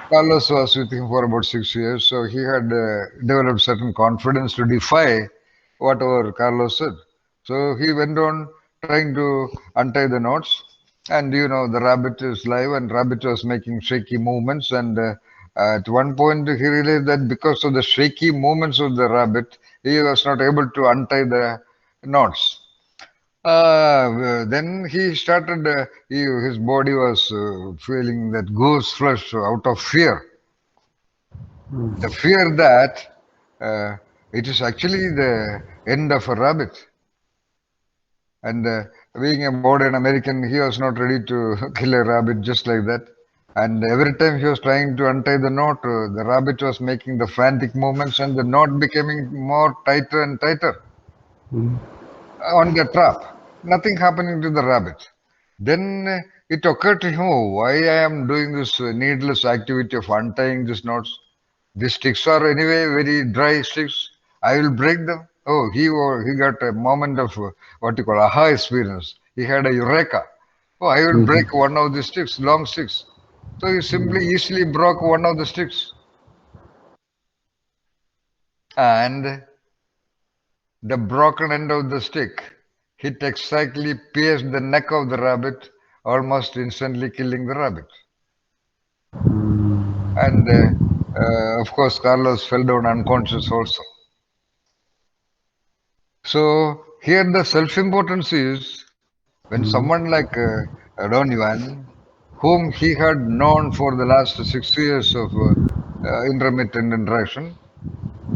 Carlos was with him for about 6 years, so he had developed certain confidence to defy whatever Carlos said. So he went on trying to untie the knots, and the rabbit is live, and rabbit was making shaky movements, and at one point he realized that because of the shaky movements of the rabbit, he was not able to untie the knots. Then he started, his body was feeling that goose flesh out of fear. The fear that uh, it is actually the end of a rabbit. And being a modern American, he was not ready to kill a rabbit just like that. And every time he was trying to untie the knot, the rabbit was making the frantic movements and the knot becoming more tighter and tighter on the trap. Nothing happening to the rabbit. Then it occurred to him, "Oh, why I am doing this needless activity of untying these knots? These sticks are anyway very dry sticks. I will break them." Oh, he got a moment of what you call aha experience. He had a eureka. Oh, I will break one of the sticks, long sticks. So he simply easily broke one of the sticks, and the broken end of the stick hit exactly pierced the neck of the rabbit, almost instantly killing the rabbit. And of course, Carlos fell down unconscious also. So here the self-importance is when someone like Don Juan, whom he had known for the last 6 years of intermittent interaction,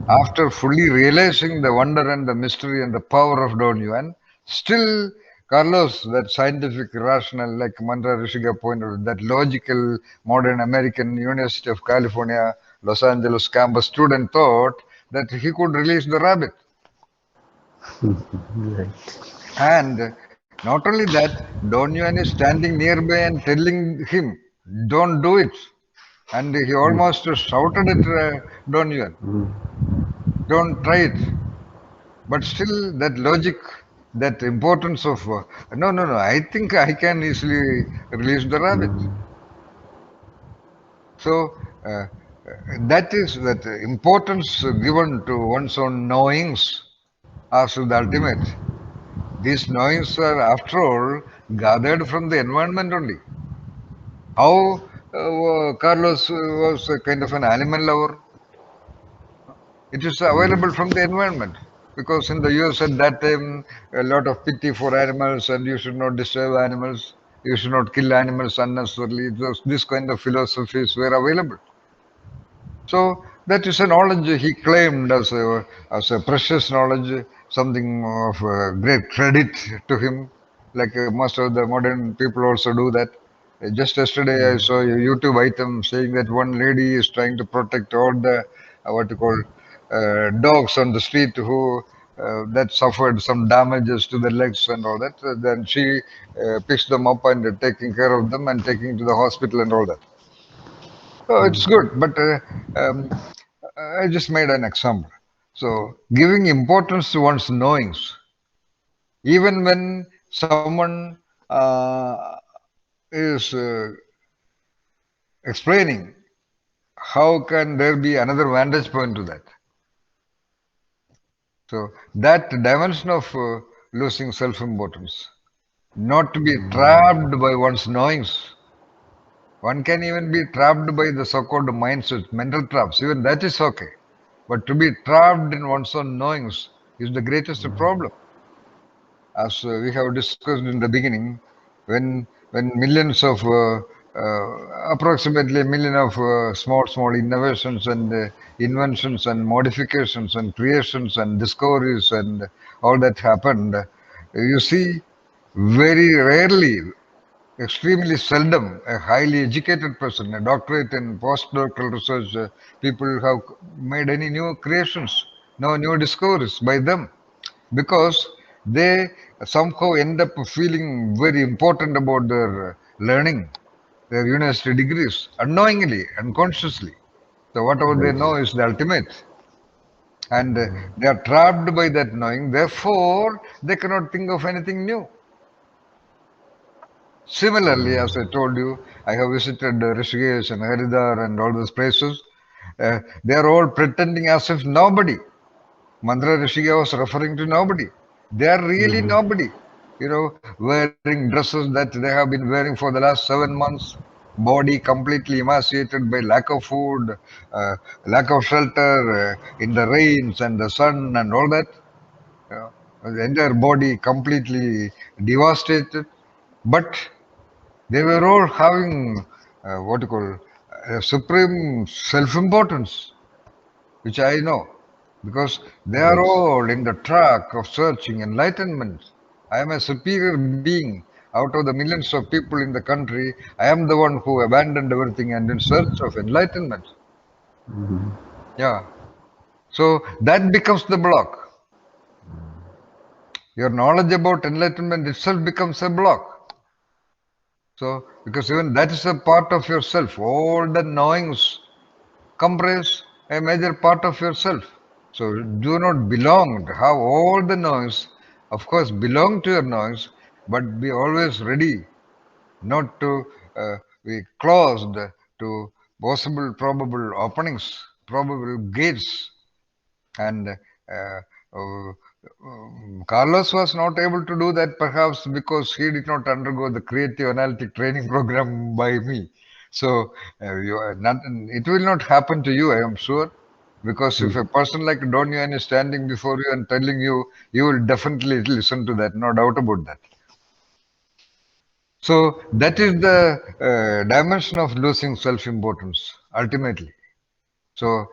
after fully realizing the wonder and the mystery and the power of Don Juan, still Carlos, that scientific, rational, like Mantraa Rishiga pointed out, that logical, modern American University of California, Los Angeles campus student thought that he could release the rabbit. Right. And not only that, Don Juan is standing nearby and telling him, "Don't do it." And he almost shouted at Don Juan, "Don't try it." But still, that logic, that importance of no, no, no, I think I can easily release the rabbit. So that is that importance given to one's own knowings as to the ultimate. These knowings are, after all, gathered from the environment only. How Carlos was a kind of an animal lover. It is available from the environment because in the US at that time a lot of pity for animals and you should not disturb animals, you should not kill animals unnecessarily. This kind of philosophies were available. So that is a knowledge he claimed as a precious knowledge, something of great credit to him. Like most of the modern people also do that. Just yesterday, I saw a YouTube item saying that one lady is trying to protect all the what you call dogs on the street who that suffered some damages to the legs and all that. Then she picks them up and taking care of them and taking to the hospital and all that. So it's good, but I just made an example. So giving importance to one's knowings, even when someone is explaining, how can there be another vantage point to that? So that dimension of losing self-importance, not to be trapped by one's knowings. One can even be trapped by the so-called mindsets, mental traps. Even that is okay. But to be trapped in one's own knowings is the greatest problem. As we have discussed in the beginning, when millions of approximately a million of small innovations and inventions and modifications and creations and discoveries and all that happened, you see very rarely, extremely seldom, a highly educated person, a doctorate and postdoctoral research, people have made any new creations, no new discoveries by them, because they somehow end up feeling very important about their learning, their university degrees, unknowingly, unconsciously. So whatever they know is the ultimate. And they are trapped by that knowing, therefore they cannot think of anything new. Similarly, as I told you, I have visited Rishiga and Haridwar and all those places. They are all pretending as if nobody. Mantraa Rishiga was referring to nobody. They are really nobody. Wearing dresses that they have been wearing for the last 7 months, body completely emaciated by lack of food, lack of shelter, in the rains and the sun and all that. The entire body completely devastated. But they were all having what you call supreme self-importance, which I know, because they are all in the track of searching enlightenment. I am a superior being. Out of the millions of people in the country, I am the one who abandoned everything and in search of enlightenment. Yeah. So that becomes the block. Your knowledge about enlightenment itself becomes a block. So, because even that is a part of yourself, all the knowings comprise a major part of yourself. So do not belong. Have all the noise, of course, belong to your noise, but be always ready not to be closed to possible, probable openings, probable gates. And Carlos was not able to do that perhaps because he did not undergo the Creative-Analytic training program by me. So it will not happen to you, I am sure. Because if a person like Don Juan is standing before you and telling you, you will definitely listen to that, no doubt about that. So that is the dimension of losing self-importance, ultimately. So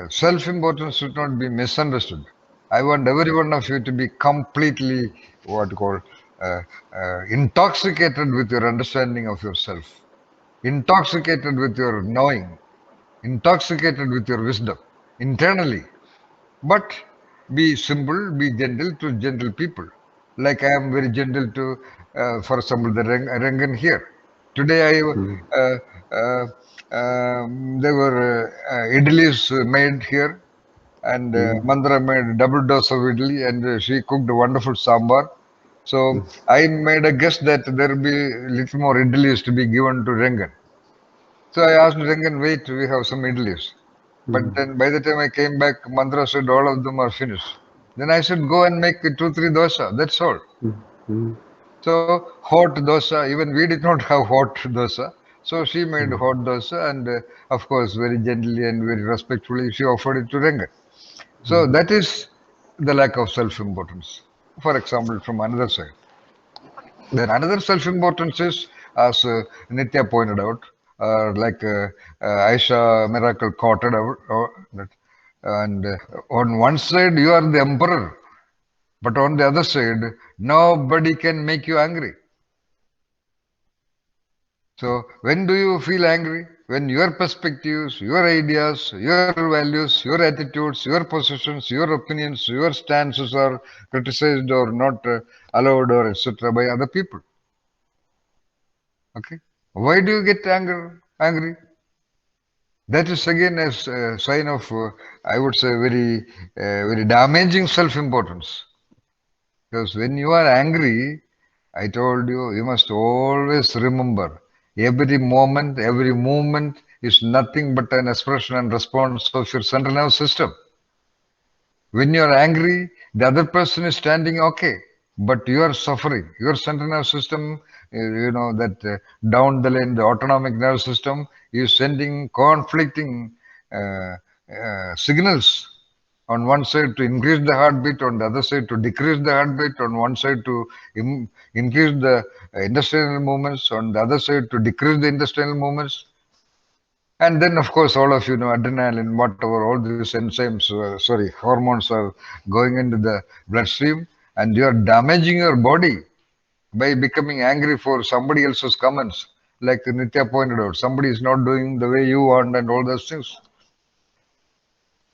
self-importance should not be misunderstood. I want every one of you to be completely, what you call, intoxicated with your understanding of yourself, intoxicated with your knowing, intoxicated with your wisdom internally. But be simple, be gentle to gentle people. Like I am very gentle to, for example, the Rengan here. Today there were idlis made here, and Mandra made double dose of idli, and she cooked a wonderful sambar. So I made a guess that there will be little more idlis to be given to Rengan. So I asked Rengan, wait, we have some idlis. But then by the time I came back, Mantra said all of them are finished. Then I said, go and make 2, 3 dosa. That's all. So hot dosa, even we did not have hot dosa. So she made hot dosa, and of course, very gently and very respectfully, she offered it to Rengan. So that is the lack of self-importance. For example, from another side. Then another self-importance is, as Nitya pointed out, like Aisha Miracle quoted out, that, and on one side you are the emperor, but on the other side nobody can make you angry. So when do you feel angry? when your perspectives, your ideas, your values, your attitudes, your positions, your opinions, your stances are criticized or not allowed or etc. by other people. Okay? Why do you get angry? That is again a sign of, I would say, very damaging self-importance. Because when you are angry, I told you, you must always remember every moment, every movement is nothing but an expression and response of your central nervous system. When you are angry, the other person is standing okay, but you are suffering. Your central nervous system, that down the lane, the autonomic nervous system is sending conflicting signals. On one side to increase the heartbeat, on the other side to decrease the heartbeat, on one side to increase the intestinal movements, on the other side to decrease the intestinal movements. And then, of course, all of you know adrenaline, whatever, all these enzymes, hormones are going into the bloodstream, and you are damaging your body by becoming angry for somebody else's comments. Like Nitya pointed out, somebody is not doing the way you want, and all those things.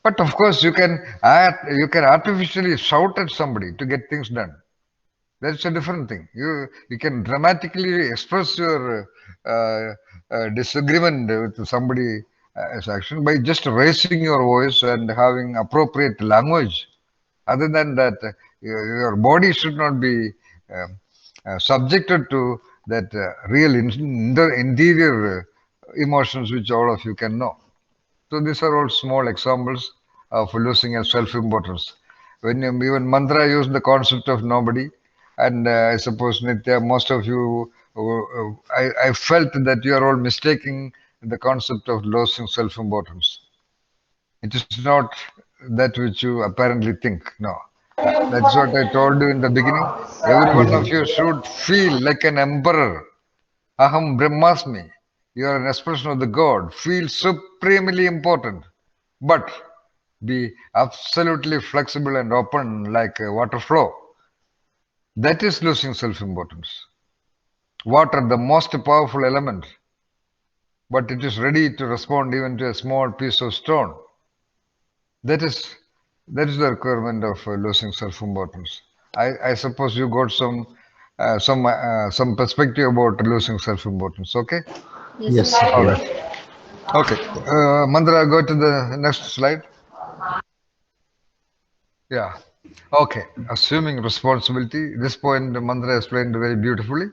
But of course, you can artificially shout at somebody to get things done. That's a different thing. You can dramatically express your disagreement with somebody's action by just raising your voice and having appropriate language. Other than that, your body should not be subjected to that real interior emotions which all of you can know. So these are all small examples of losing a self-importance. When even Mantraa used the concept of nobody, and I suppose Nitya, most of you, I felt that you are all mistaking the concept of losing self-importance. It is not that which you apparently think. No, that's what I told you in the beginning. Every one of you should feel like an emperor. Aham Brahmasmi. You are an expression of the God. Feel supremely important. But be absolutely flexible and open like a water flow. That is losing self-importance. Water, the most powerful element, but it is ready to respond even to a small piece of stone. That is the requirement of losing self-importance. I suppose you got some perspective about losing self-importance. Okay. Yes, Yes, sir. sir. All Yeah. right. Okay. Mandra, go to the next slide. Yeah. Okay. Assuming responsibility. This point Mandra explained very beautifully.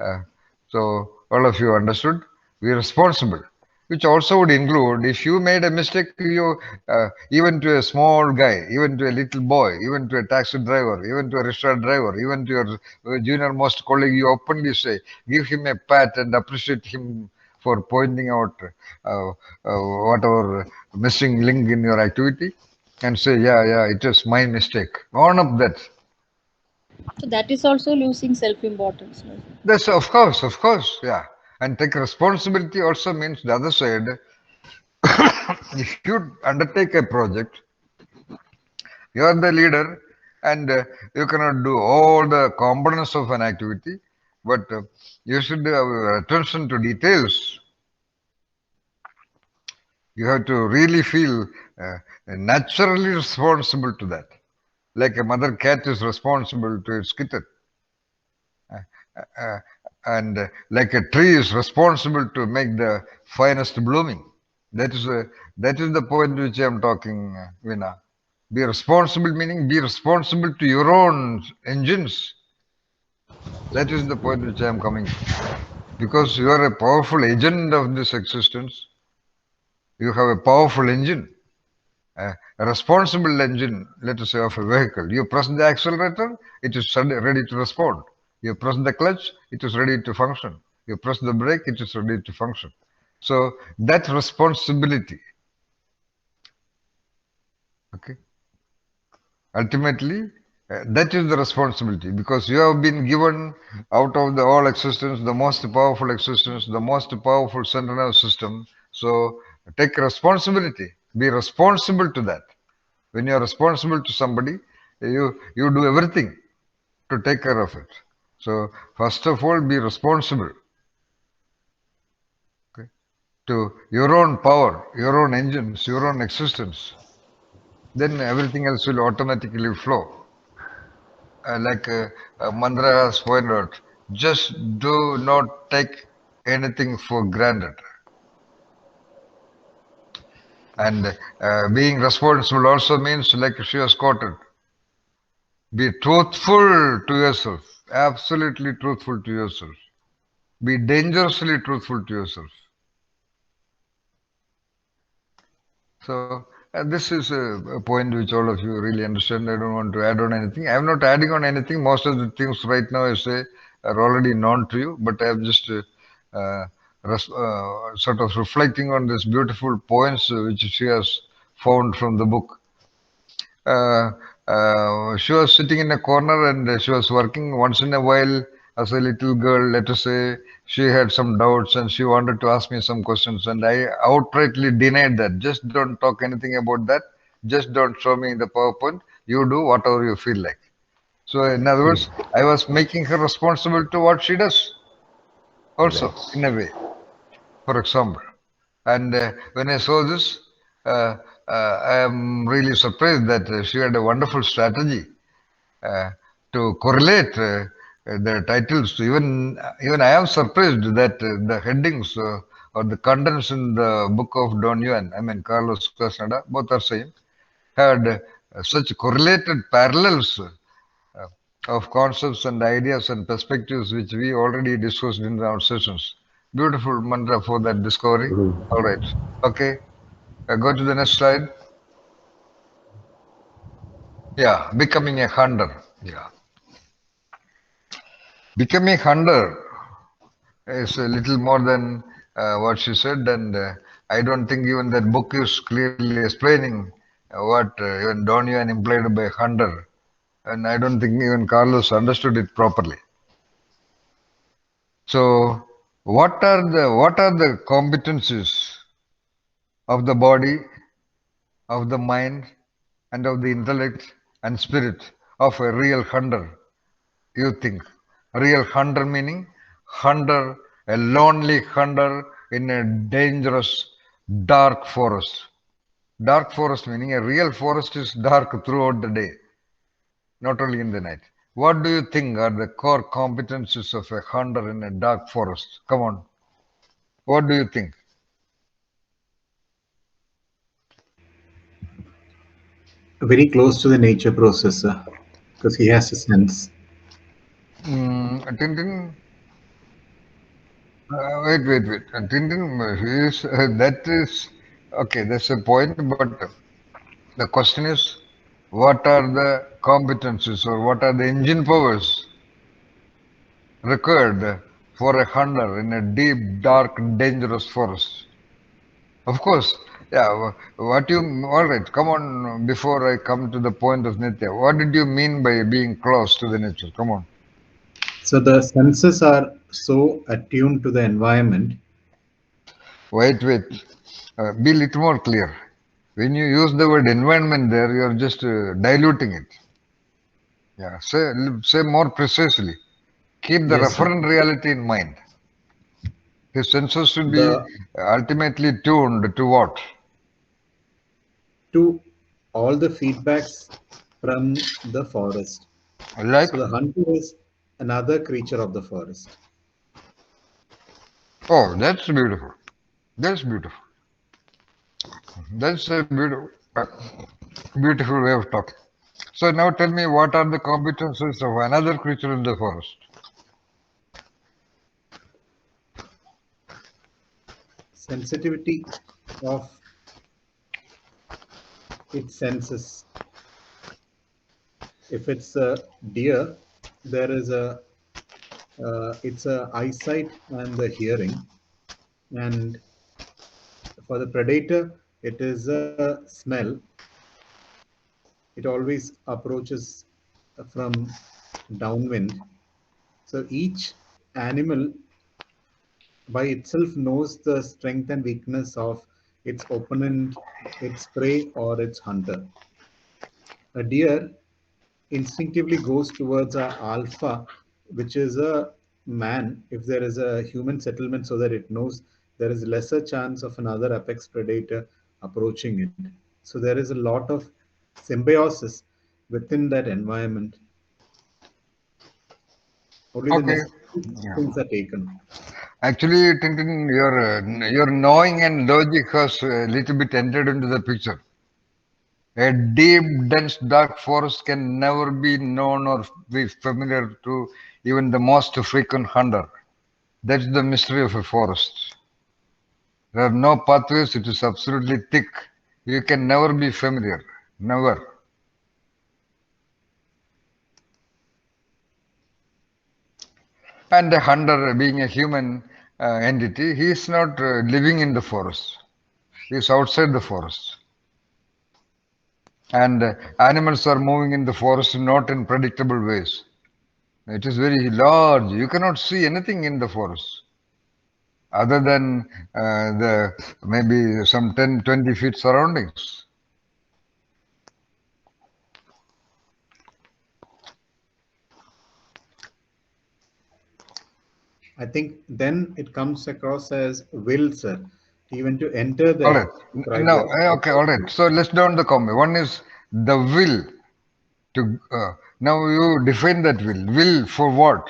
Uh, so all of you understood. We are responsible, which also would include if you made a mistake, even to a small guy, even to a little boy, even to a taxi driver, even to a restaurant driver, even to your junior most colleague, you openly say, give him a pat and appreciate him for pointing out uh, whatever missing link in your activity, and say, yeah, it was my mistake. Own up that. So that is also losing self-importance. No? That's of course, yeah. And take responsibility also means the other side. If you undertake a project, you are the leader, and you cannot do all the components of an activity, but you should have attention to details. You have to really feel naturally responsible to that. Like a mother cat is responsible to its kitten. Uh, and like a tree is responsible to make the finest blooming. That is the point which I am talking, Veena. Be responsible meaning be responsible to your own engines. That is the point which I am coming to. Because you are a powerful agent of this existence, you have a powerful engine. A responsible engine, let us say, of a vehicle. You press the accelerator, it is ready to respond. You press the clutch, it is ready to function. You press the brake, it is ready to function. So that responsibility, okay, ultimately, that is the responsibility because you have been given out of the all existence, the most powerful existence, the most powerful central nervous system. So take responsibility. Be responsible to that. When you are responsible to somebody, you do everything to take care of it. So first of all, be responsible. Okay? to your own power, your own engines, your own existence, then everything else will automatically flow. Mantraa has pointed out, just do not take anything for granted. And being responsible also means, like she has quoted, be truthful to yourself, absolutely truthful to yourself. Be dangerously truthful to yourself. So, this is a point which all of you really understand. I don't want to add on anything. I'm not adding on anything. Most of the things right now I say are already known to you, but I'm just uh, sort of reflecting on these beautiful points which she has found from the book. She was sitting in a corner and she was working. Once in a while, as a little girl, let us say, she had some doubts and she wanted to ask me some questions, and I outrightly denied that. Just don't talk anything about that. Just don't show me the PowerPoint. You do whatever you feel like. So, in other words, I was making her responsible to what she does, also, Right. in a way, for example. And when I saw this, uh, I am really surprised that she had a wonderful strategy uh, to correlate the titles. Even I am surprised that the headings or the contents in the book of Don Juan, I mean Carlos Castaneda, both are same, had such correlated parallels of concepts and ideas and perspectives which we already discussed in our sessions. Beautiful mantra for that discovery. All right. Okay. Go to the next slide. Yeah, becoming a hunter. Yeah, becoming a hunter is a little more than what she said, and I don't think even that book is clearly explaining what even Don Juan implied by hunter, and I don't think even Carlos understood it properly. So, what are the competencies of the body, of the mind, and of the intellect and spirit of a real hunter? You think real hunter meaning hunter, a lonely hunter in a dangerous dark forest. Dark forest meaning a real forest is dark throughout the day, not only in the night. What do you think are the core competencies of a hunter in a dark forest? Come on, what do you think? Very close to the nature process, because he has a sense. Tintin, wait. Tintin, that is okay. That's a point, but the question is, what are the competencies or what are the engine powers required for a hunter in a deep, dark, dangerous forest? Of course, yeah. All right, come on, before I come to the point of Nitya, what did you mean by being close to the nature? Come on. So the senses are so attuned to the environment. Wait. Be little more clear. When you use the word environment there, you're just diluting it. Yeah, say more precisely. Keep the Yes, sir. referent reality in mind. His senses should be The ultimately tuned to what? to all the feedbacks from the forest. Like, So the hunter is another creature of the forest. oh, that's beautiful. That's beautiful. That's a beautiful way of talking. So now tell me, what are the competencies of another creature in the forest? Sensitivity of its senses. If it's a deer, there is a it's a eyesight and the hearing, and for the predator, it is a smell. It always approaches from downwind. So each animal by itself knows the strength and weakness of its opponent, its prey, or its hunter. A deer instinctively goes towards a alpha, which is a man, if there is a human settlement, so that it knows there is lesser chance of another apex predator approaching it. So there is a lot of symbiosis within that environment. Only the Okay. necessary Yeah. things are taken. Actually, Tintin, your knowing and logic has a little bit entered into the picture. A deep, dense, dark forest can never be known or be familiar to even the most frequent hunter. That's the mystery of a forest. There are no pathways, it is absolutely thick. You can never be familiar. Never. And a hunter, being a human entity, he is not living in the forest. He is outside the forest. And animals are moving in the forest not in predictable ways. It is very large. You cannot see anything in the forest other than the maybe some 10, 20 feet surroundings. I think then it comes across as will, sir, even to enter All there right. requires Now, a lot okay, of all right. So let's down the comment. One is the will to. Now you define that will. Will for what?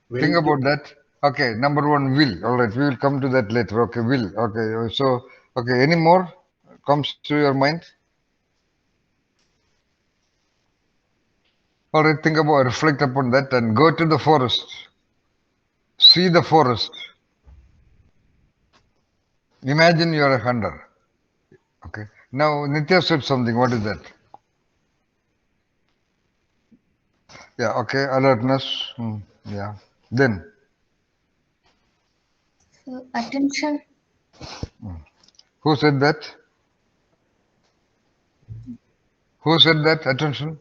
will Think to about that. Okay, number one, will. All right, we will come to that later. Okay, will. Okay, so, okay, any more comes to your mind? All right, think about, reflect upon that and go to the forest. See the forest. Imagine you are a hunter. Okay. Now, Nitya said something. What is that? Yeah, okay, alertness. Yeah. Then, Attention. who said that? Who said that? Attention.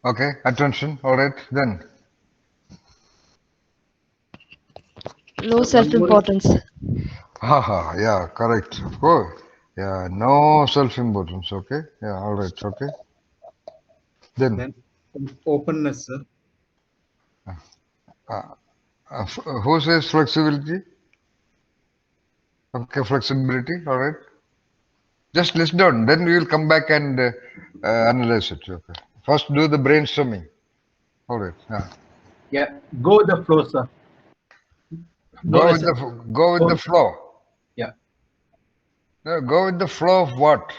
Okay, attention. All right, then. Low one more is self-importance. Haha, yeah, correct. Oh, yeah, no self-importance. Okay, yeah, all right, okay. Then, then openness, sir. uh, who says flexibility? Okay, flexibility. All right. Just list down. Then we will come back and analyze it. Okay. First, do the brainstorming. All right. Yeah. Yeah, go with the flow, sir. No Go with the necessity. go with Go the with the flow. flow. Yeah. No, go with the flow of what?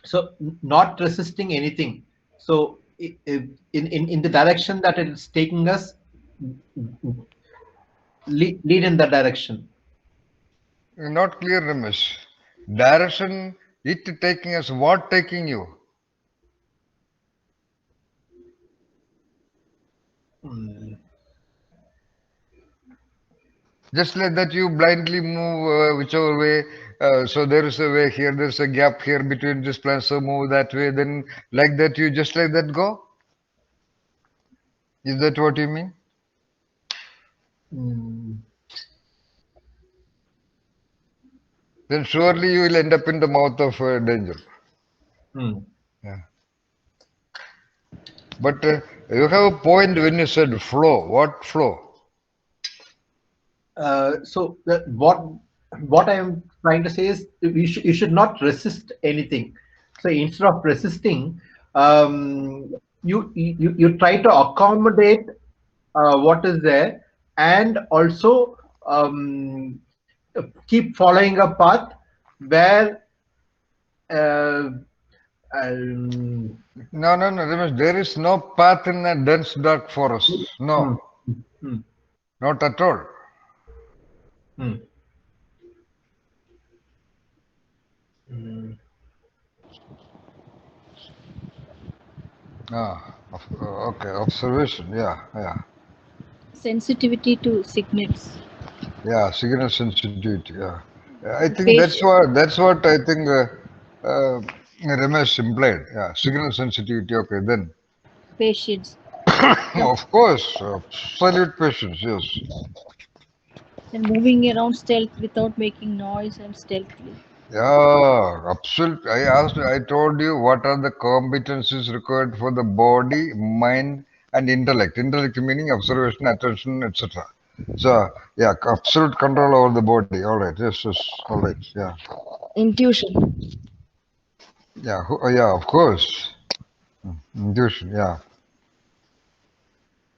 So not resisting anything. So in the direction that it is taking us, lead in that direction. Not clear, Ramesh. Direction. It taking us. What taking you? Mm. Just like that, you blindly move whichever way. So there is a way here. There is a gap here between this plan. So move that way. Then like that, you just like that go. Is that what you mean? Mm. Then surely you will end up in the mouth of danger. Mm. Yeah. But you have a point when you said flow. What flow? So what I am trying to say is you should not resist anything. So instead of resisting, you try to accommodate what is there, and also keep following a path where uh, um, No, no, no, Ramesh. There is no path in a dense dark forest. hmm, No, hmm, not at all. hmm, hmm. Ah, okay. Observation. Yeah, yeah, Sensitivity to signals. yeah. Signal sensitivity. Yeah. I think Patience. that's what I think uh, Ramesh implied. Yeah, signal sensitivity. Okay, then. Patience. Of course, absolute patience. Yes. Then moving around stealth without making noise and stealthily. Yeah, absolutely. I told you what are the competencies required for the body, mind, and intellect. Intellect meaning observation, attention, etc. So yeah, absolute control over the body. All right. Yes. Yes. All right. Yeah. Intuition. Yeah. Yeah. Of course. Intuition. Yeah.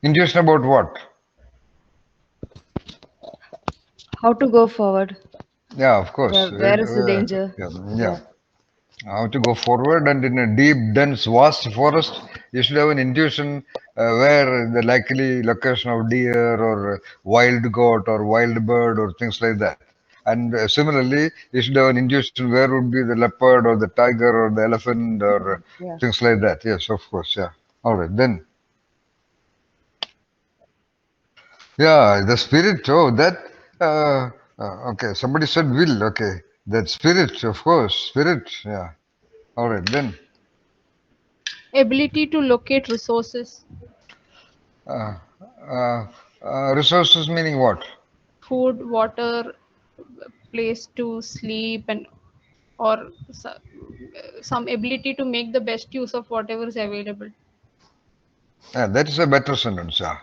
Intuition about what? How to go forward. Yeah. Of course. Where is the danger? Yeah. Yeah. Yeah. How to go forward, and in a deep, dense, vast forest, you should have an intuition where the likely location of deer or wild goat or wild bird or things like that. And similarly, you should have an intuition where would be the leopard or the tiger or the elephant or Yeah. things like that. Yes, of course. Yeah. All right. Then, yeah, the spirit. Oh, that. Okay. Somebody said will. Okay. That spirit, of course. Spirit. Yeah. All right. Then. Ability to locate resources, Uh, uh, resources meaning what? food, water, place to sleep, and or some ability to make the best use of whatever is available. That is a better sentence, yeah.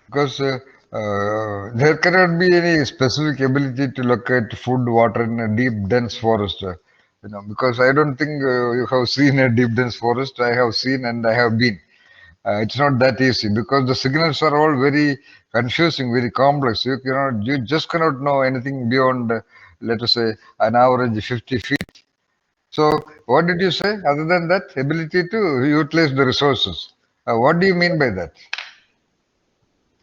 Because there cannot be any specific ability to locate food, water in a deep, dense forest. Because I don't think you have seen a deep, dense forest. I have seen and I have been. It's not that easy because the signals are all very confusing, very complex. You just cannot know anything beyond, let us say, an average 50 feet. So, what did you say? Other than that, ability to utilize the resources. What do you mean by that?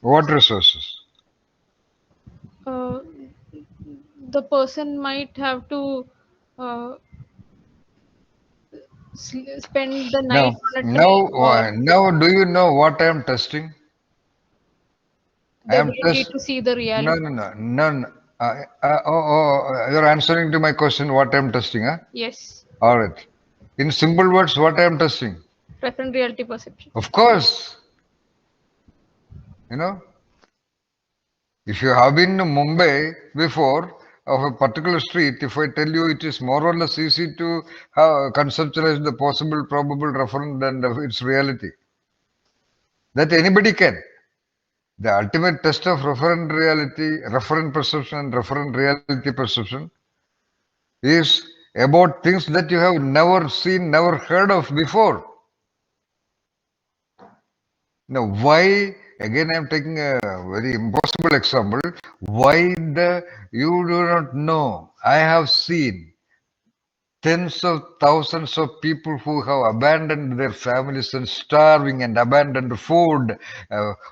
What resources? Uh, the person might have to uh, spend the night Now, on a train, or now, do you know what I am testing? I the am ability test. to see the No, reality. no, no, none. You're answering to my question. What I am testing? Huh? Yes, All right. In simple words, what I am testing? present reality perception. Of course, you know, if you have been to Mumbai before of a particular street, if I tell you it is more or less easy to conceptualize the possible, probable, referent, and its reality, that anybody can. The ultimate test of referent reality, referent perception, and referent reality perception is about things that you have never seen, never heard of before. Now, why? Again, I am taking a very impossible example. Why the you do not know? I have seen tens of thousands of people who have abandoned their families and starving and abandoned food,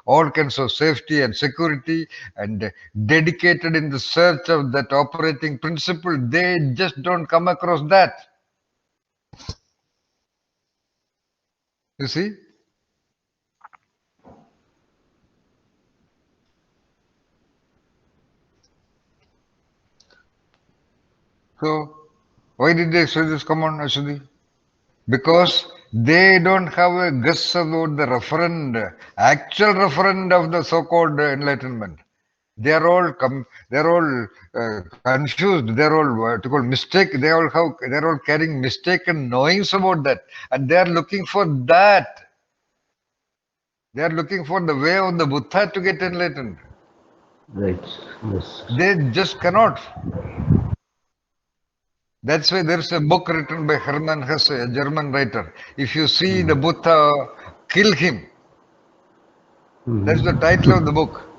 all kinds of safety and security, and dedicated in the search of that operating principle. They just don't come across that. You see? So, why did they say this? Come on, Ashwini. Because they don't have a guess about the referent, actual referent of the so-called enlightenment. They're all confused. They're all what to call mistake. They're all carrying mistaken knowings about that, and they are looking for that. They are looking for the way of the Buddha to get enlightened. Right. Yes. They just cannot. That's why there's a book written by Hermann Hesse, a German writer. If you see the Buddha, kill him. That's the title of the book.